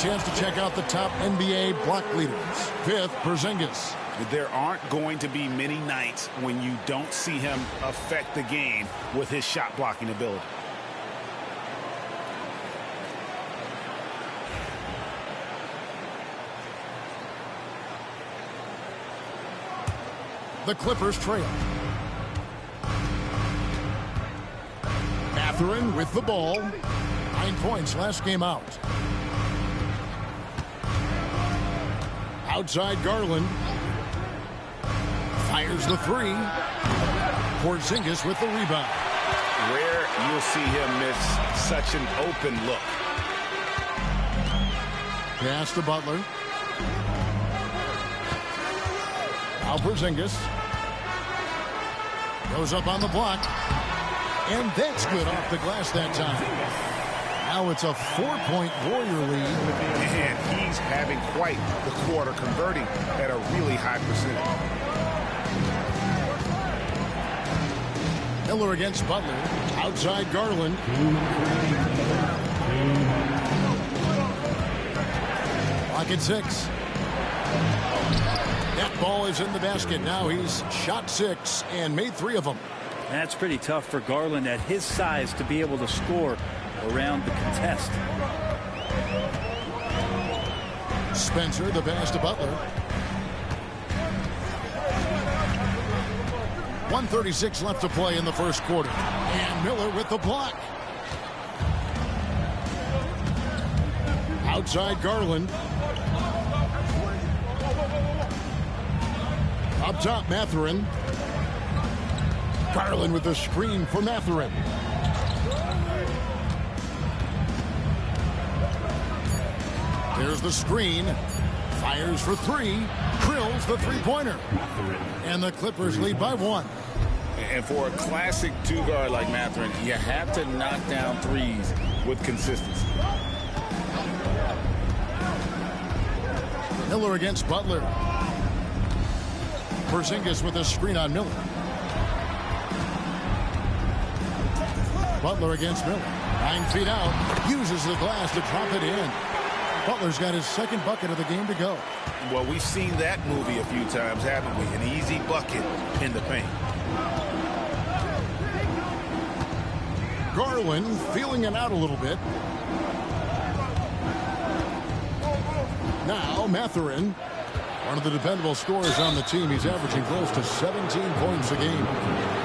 S11: chance to check out the top NBA block leaders. 5th, Porzingis.
S12: There aren't going to be many nights when you don't see him affect the game with his shot blocking ability.
S11: The Clippers trail. Mathurin with the ball. 9 points last game out. Outside Garland. Fires the 3. Porzingis with the rebound.
S12: Rare you'll see him miss such an open look.
S11: Pass to Butler. Now Porzingis. Goes up on the block. And that's good off the glass that time. Now it's a 4-point Warrior lead.
S12: And he's having quite the quarter, converting at a really high percentage.
S11: Miller against Butler. Outside Garland. Clock at 6. That ball is in the basket. Now he's shot 6 and made 3 of them.
S14: That's pretty tough for Garland at his size to be able to score around the contest.
S11: Spencer, the pass to Butler. 1:36 left to play in the first quarter. And Miller with the block. Outside Garland. Up top, Mathurin. Garland with the screen for Mathurin. There's the screen. Fires for 3. Drills the three-pointer. And the Clippers lead by 1.
S12: And for a classic two-guard like Mathurin, you have to knock down threes with consistency.
S11: Miller against Butler. Porzingis with a screen on Miller. Butler against Miller. 9 feet out. Uses the glass to drop it in. Butler's got his second bucket of the game to go.
S12: Well, we've seen that movie a few times, haven't we? An easy bucket in the paint.
S11: Garland feeling it out a little bit. Now Mathurin, one of the dependable scorers on the team. He's averaging close to 17 points a game.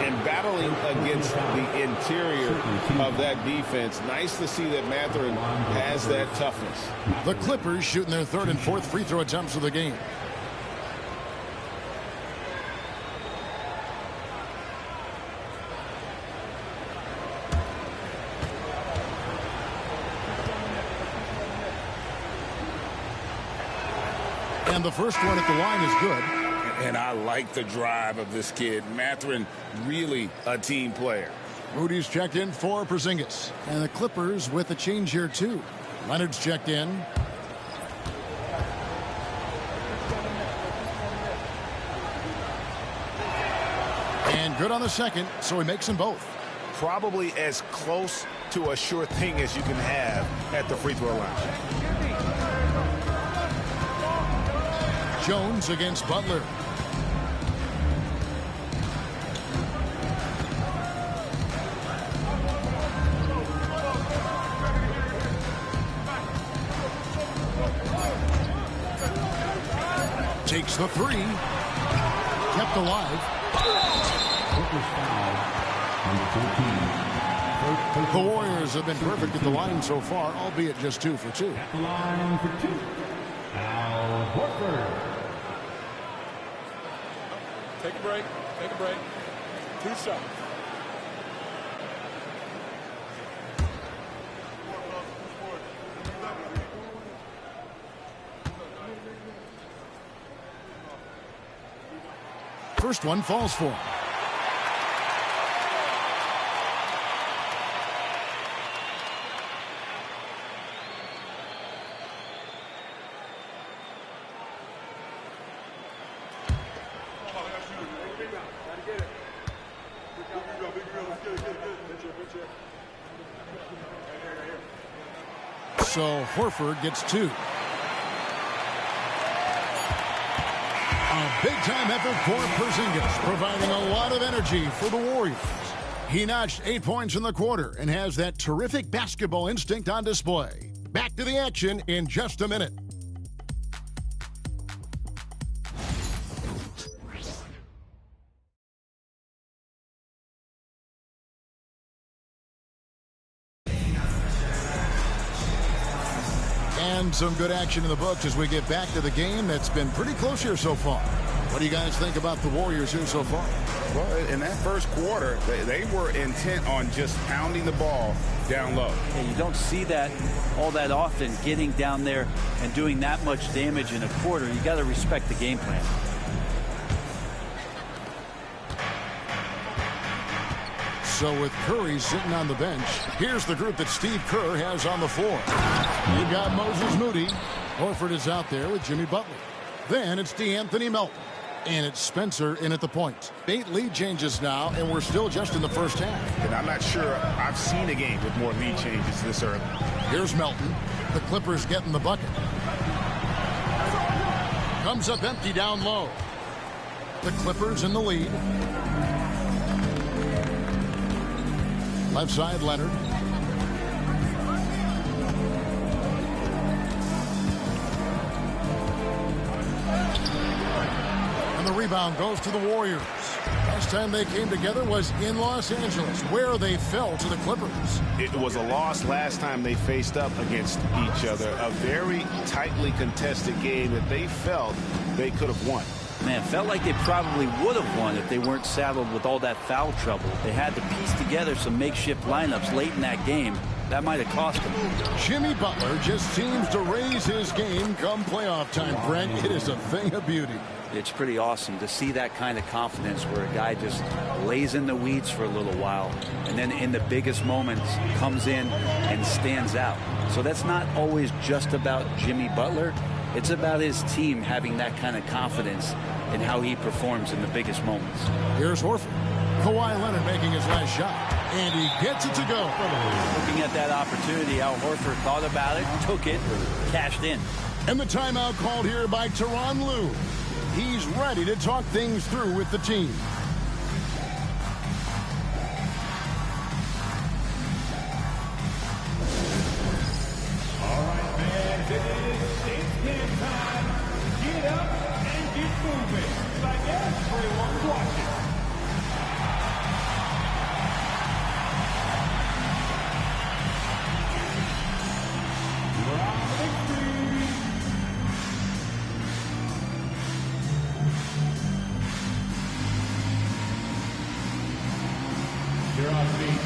S12: And battling against the interior of that defense, nice to see that Mathurin has that toughness.
S11: The Clippers shooting their 3rd and 4th free throw attempts of the game. And the first one at the line is good.
S12: And I like the drive of this kid. Mathurin, really a team player.
S11: Rudy's checked in for Porzingis. And the Clippers with a change here, too. Leonard's checked in. And good on the second, so he makes them both.
S12: Probably as close to a sure thing as you can have at the free throw line.
S11: Jones against Butler. Takes the 3. Kept alive. The Warriors have been perfect at the line so far, albeit just 2 for 2.
S5: At the line for 2. Al Horford.
S6: Take a break. Take a break. 2 shots.
S11: First one falls for him. So Horford gets 2. A big-time effort for Porzingis, providing a lot of energy for the Warriors. He notched 8 points in the quarter and has that terrific basketball instinct on display. Back to the action in just a minute. And some good action in the books as we get back to the game that's been pretty close here so far. What do you guys think about the Warriors here so far?
S12: Well, in that first quarter, they were intent on just pounding the ball down low.
S14: Yeah, you don't see that all that often, getting down there and doing that much damage in a quarter. You got to respect the game plan.
S11: So with Curry sitting on the bench, here's the group that Steve Kerr has on the floor. You've got Moses Moody. Horford is out there with Jimmy Butler. Then it's DeAnthony Melton. And it's Spencer in at the point. 8 lead changes now, and we're still just in the first half.
S12: And I'm not sure I've seen a game with more lead changes this early.
S11: Here's Melton. The Clippers getting the bucket. Comes up empty down low. The Clippers in the lead. Left side, Leonard. And the rebound goes to the Warriors. Last time they came together was in Los Angeles, where they fell to the Clippers.
S12: It was a loss last time they faced up against each other. A very tightly contested game that they felt they could have won.
S14: Man, felt like they probably would have won if they weren't saddled with all that foul trouble. They had to piece together some makeshift lineups late in that game. That might have cost them.
S11: Jimmy Butler just seems to raise his game come playoff time, Brent. It is a thing of beauty.
S14: It's pretty awesome to see that kind of confidence where a guy just lays in the weeds for a little while and then in the biggest moments comes in and stands out. So that's not always just about Jimmy Butler. It's about his team having that kind of confidence in how he performs in the biggest moments.
S11: Here's Horford. Kawhi Leonard making his last shot. And he gets it to go.
S14: Looking at that opportunity, Al Horford thought about it, took it, cashed in.
S11: And the timeout called here by Tyronn Lue. He's ready to talk things through with the team.
S5: All right, fans, it's game time. Get up and get moving like everyone's watching. You're on feet.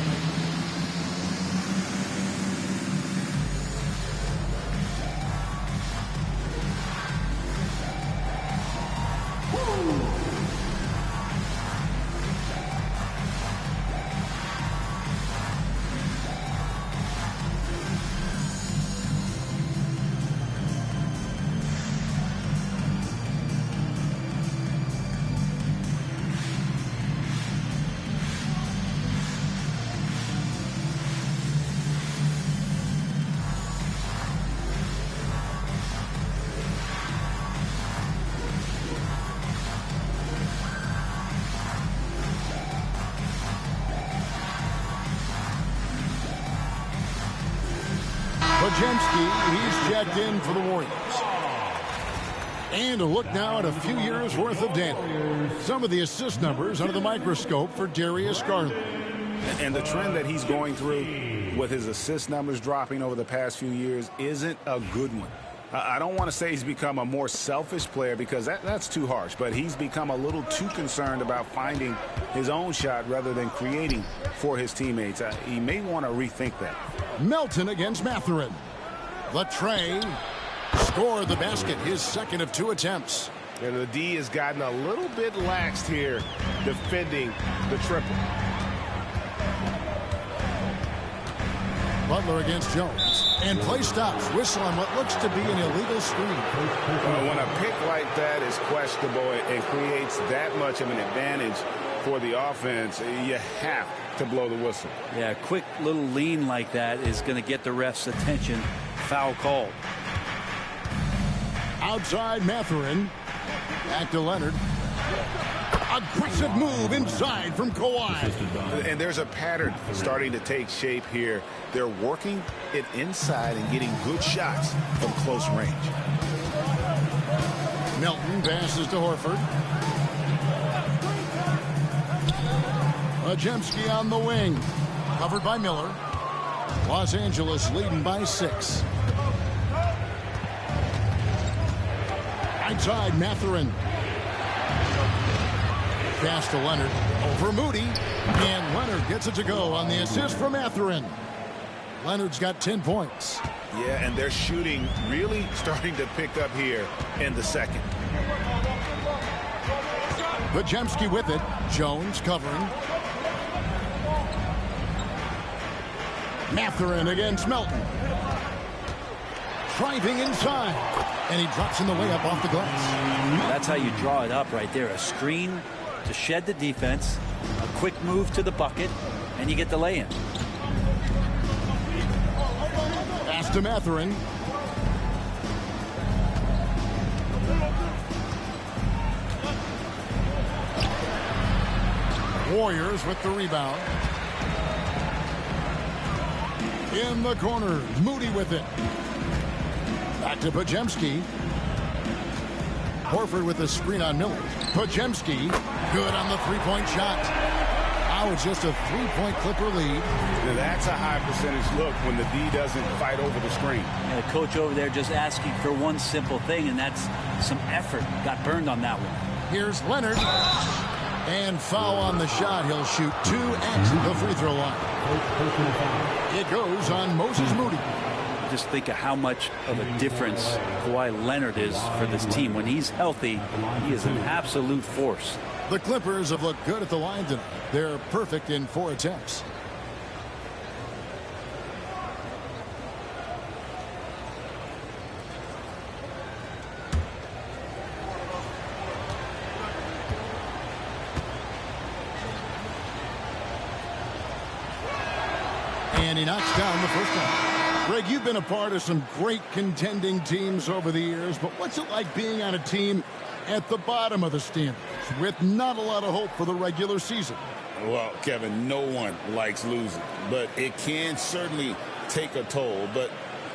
S11: Podziemski, he's checked in for the Warriors. And a look now at a few years worth of data. Some of the assist numbers under the microscope for Darius Garland.
S12: And the trend that he's going through with his assist numbers dropping over the past few years isn't a good one. I don't want to say he's become a more selfish player because that's too harsh, but he's become a little too concerned about finding his own shot rather than creating for his teammates. He may want to rethink that.
S11: Melton against Mathurin. Latrey scored the basket, his second of 2 attempts.
S1: And the D has gotten a little bit laxed here defending the triple.
S11: Butler against Jones. And play stops. Whistle on what looks to be an illegal screen.
S12: When a pick like that is questionable and creates that much of an advantage for the offense, you have to blow the whistle.
S14: Yeah, a quick little lean like that is going to get the ref's attention. Foul called.
S11: Outside Mathurin. Back to Leonard. Aggressive move inside from Kawhi.
S12: And there's a pattern starting to take shape here. They're working it inside and getting good shots from close range.
S11: Milton passes to Horford. Majemski on the wing. Covered by Miller. Los Angeles leading by 6. Outside Mathurin. Pass to Leonard. Over Moody. And Leonard gets it to go on the assist from Mathurin. Leonard's got 10 points.
S12: Yeah, and their shooting really starting to pick up here in the second.
S11: Majemski with it. Jones covering. Mathurin against Melton. Driving inside. And he drops in the layup off the glass.
S14: That's how you draw it up right there. A screen to shed the defense, a quick move to the bucket, and you get the lay-in.
S11: Pass to Mathurin. Warriors with the rebound. In the corner, Moody with it. Back to Majemski. Horford with the screen on Miller. Majemski, good on the three-point shot. Now it's just a three-point Clipper lead.
S12: Now that's a high percentage look when the D doesn't fight over the screen.
S14: And the coach over there just asking for one simple thing, and that's some effort. Got burned on that one.
S11: Here's Leonard. And foul on the shot. He'll shoot 2 at the free throw line. It goes on Moses Moody.
S14: Just think of how much of a difference Kawhi Leonard is for this team. When he's healthy, he is an absolute force.
S11: The Clippers have looked good at the line tonight. They're perfect in 4 attempts. And he knocks down the first one. Greg, you've been a part of some great contending teams over the years, but what's it like being on a team at the bottom of the standings with not a lot of hope for the regular season?
S12: Well, Kevin, no one likes losing, but it can certainly take a toll. But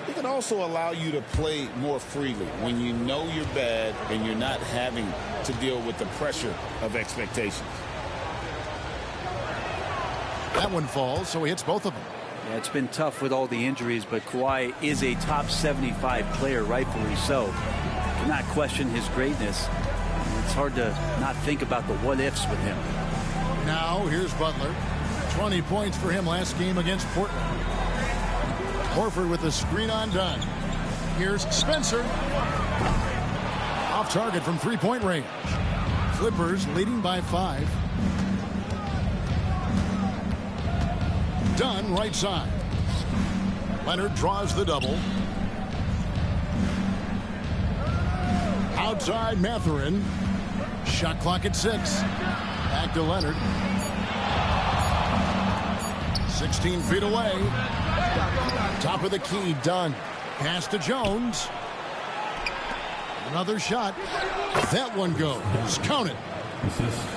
S12: it can also allow you to play more freely when you know you're bad and you're not having to deal with the pressure of expectations.
S11: That one falls, so he hits both of them.
S14: Yeah, it's been tough with all the injuries, but Kawhi is a top 75 player, rightfully so. Cannot question his greatness. It's hard to not think about the what-ifs with him.
S11: Now, here's Butler. 20 points for him last game against Portland. Horford with the screen on Dunn. Here's Spencer. Off target from three-point range. Clippers leading by 5. Dunn right side. Leonard draws the double. Outside Mathurin. Shot clock at 6. Back to Leonard. 16 feet away. Top of the key, Dunn. Pass to Jones. Another shot. That one goes. Count it.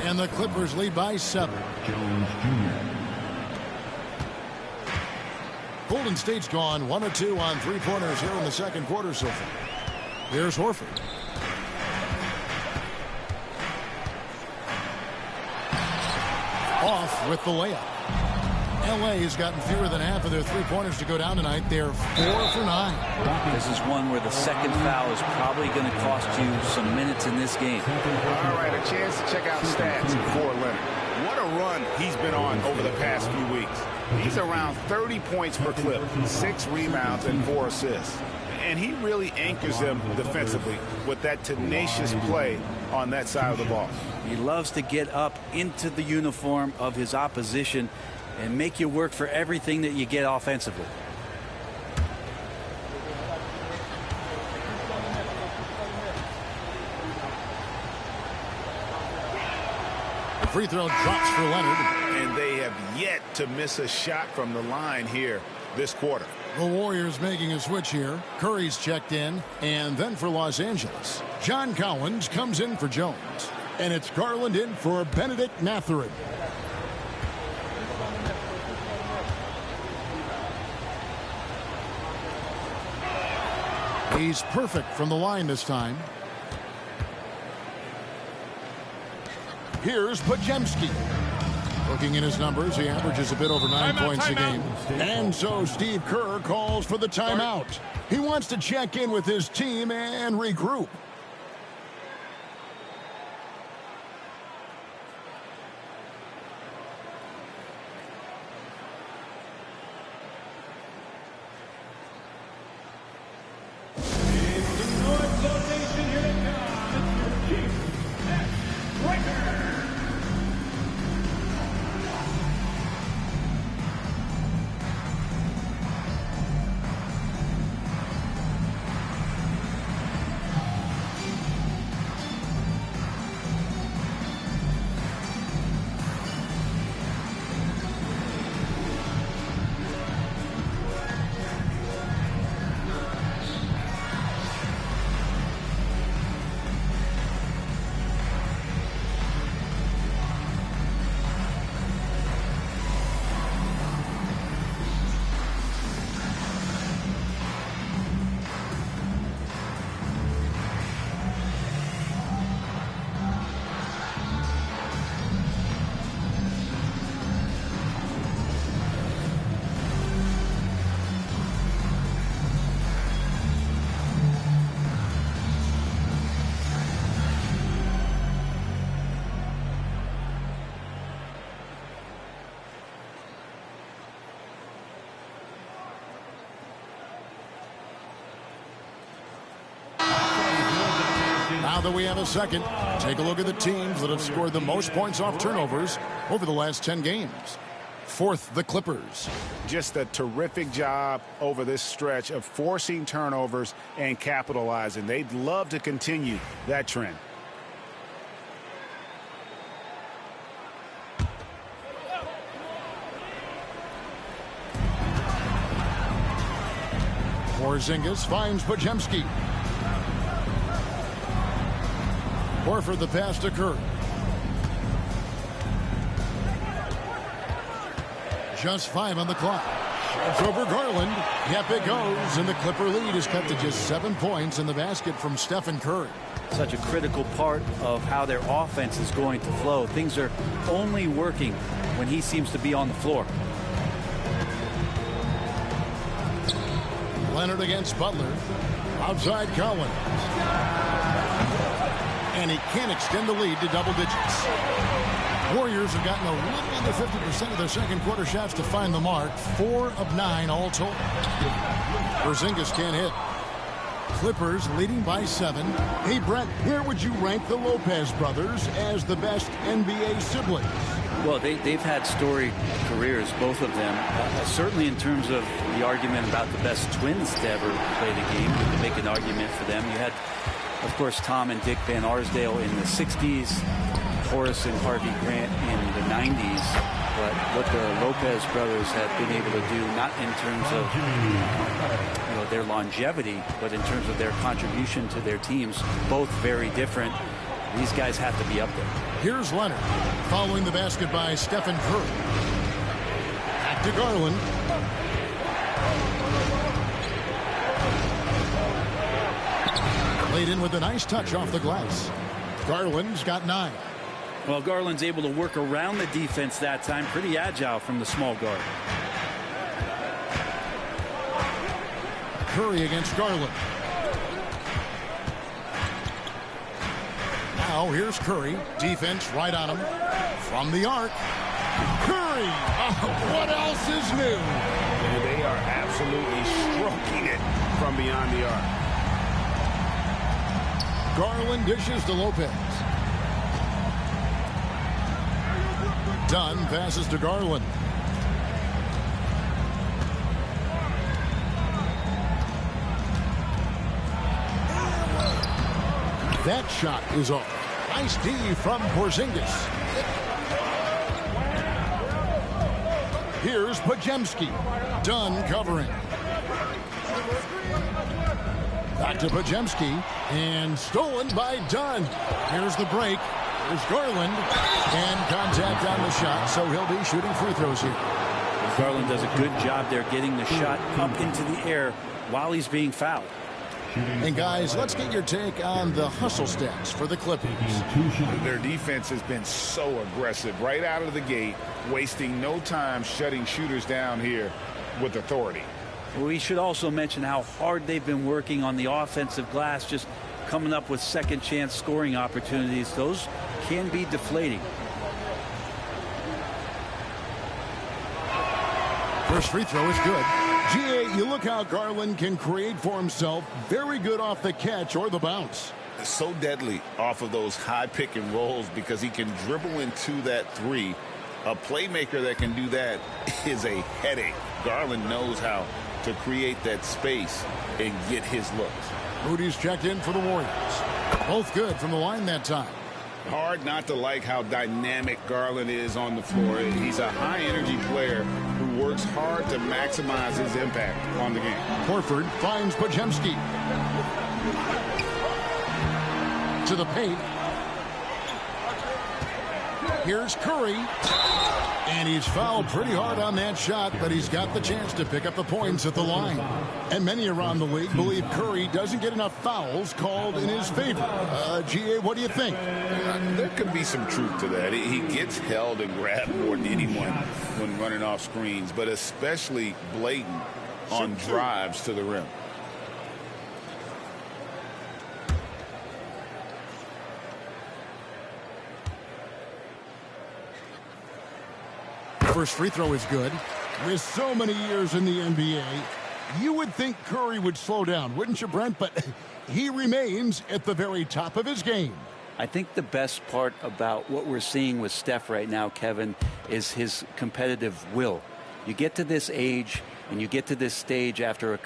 S11: And the Clippers lead by 7.
S5: Jones Jr.
S11: Golden State's gone 1 of 2 on three-pointers here in the second quarter so far. Here's Horford. Off with the layup. LA has gotten fewer than half of their three-pointers to go down tonight. They're 4 for 9.
S14: This is one where the second foul is probably going to cost you some minutes in this game.
S12: All right, a chance to check out stats for Leonard. What a run he's been on over the past few weeks. He's around 30 points per clip, 6 rebounds and 4 assists. And he really anchors them defensively with that tenacious play on that side of the ball.
S14: He loves to get up into the uniform of his opposition and make you work for everything that you get offensively.
S11: Free throw drops for Leonard.
S12: And they have yet to miss a shot from the line here this quarter.
S11: The Warriors making a switch here. Curry's checked in. And then for Los Angeles, John Collins comes in for Jones. And it's Garland in for Benedict Mathurin. He's perfect from the line this time. Here's Podziemski. Looking in his numbers, he averages a bit over 9 points a game. And so Steve Kerr calls for the timeout. He wants to check in with his team and regroup. Now that we have a second, take a look at the teams that have scored the most points off turnovers over the last 10 games. Fourth, the Clippers.
S12: Just a terrific job over this stretch of forcing turnovers and capitalizing. They'd love to continue that trend.
S11: Porzingis finds Podziemski. Horford the pass to Curry. Just 5 on the clock. It's over Garland. Yep, it goes. And the Clipper lead is cut to just 7 points in the basket from Stephen Curry.
S14: Such a critical part of how their offense is going to flow. Things are only working when he seems to be on the floor.
S11: Leonard against Butler. Outside Collins. And he can't extend the lead to double digits. Warriors have gotten a little under 50% of their second quarter shots to find the mark. 4 of 9 all told. Porzingis can't hit. Clippers leading by 7. Hey, Brett, where would you rank the Lopez brothers as the best NBA siblings?
S14: Well, they've had storied careers, both of them. Certainly in terms of the argument about the best twins to ever play the game, you could make an argument for them. You had, of course, Tom and Dick Van Arsdale in the 60s, Horace and Harvey Grant in the 90s. But what the Lopez brothers have been able to do, not in terms of their longevity, but in terms of their contribution to their teams, both very different. These guys have to be up there.
S11: Here's Leonard following the basket by Stephen Curry. Back to Garland. Laid in with a nice touch off the glass. Garland's got 9.
S14: Well, Garland's able to work around the defense that time. Pretty agile from the small guard.
S11: Curry against Garland. Now here's Curry. Defense right on him. From the arc. Curry! Oh, what else is new?
S12: And they are absolutely stroking it from beyond the arc.
S11: Garland dishes to Lopez. Dunn passes to Garland. That shot is off. Nice D from Porzingis. Here's Podziemski. Dunn covering. Back to Pajemski, and stolen by Dunn. Here's the break. There's Garland, and contact on the shot, so he'll be shooting free throws here.
S14: Garland does a good job there getting the shot up into the air while he's being fouled.
S11: And guys, let's get your take on the hustle stats for the Clippers.
S12: Their defense has been so aggressive right out of the gate, wasting no time shutting shooters down here with authority.
S14: We should also mention how hard they've been working on the offensive glass, just coming up with second chance scoring opportunities. Those can be deflating.
S11: First free throw is good. GA, you look how Garland can create for himself. Very good off the catch or the bounce.
S12: So deadly off of those high pick and rolls because he can dribble into that three. A playmaker that can do that is a headache. Garland knows how to create that space and get his looks.
S11: Moody's checked in for the Warriors. Both good from the line that time.
S12: Hard not to like how dynamic Garland is on the floor. He's a high-energy player who works hard to maximize his impact on the game.
S11: Horford finds Pajemski. To the paint. Here's Curry. And he's fouled pretty hard on that shot, but he's got the chance to pick up the points at the line. And many around the league believe Curry doesn't get enough fouls called in his favor. GA, what do you think?
S12: There could be some truth to that. He gets held and grabbed more than anyone when running off screens, but especially blatant on drives to the rim.
S11: First free throw is good. With so many years in the NBA, you would think Curry would slow down, wouldn't you, Brent? But he remains at the very top of his game.
S14: I think the best part about what we're seeing with Steph right now, Kevin, is his competitive will. You get to this age and you get to this stage after a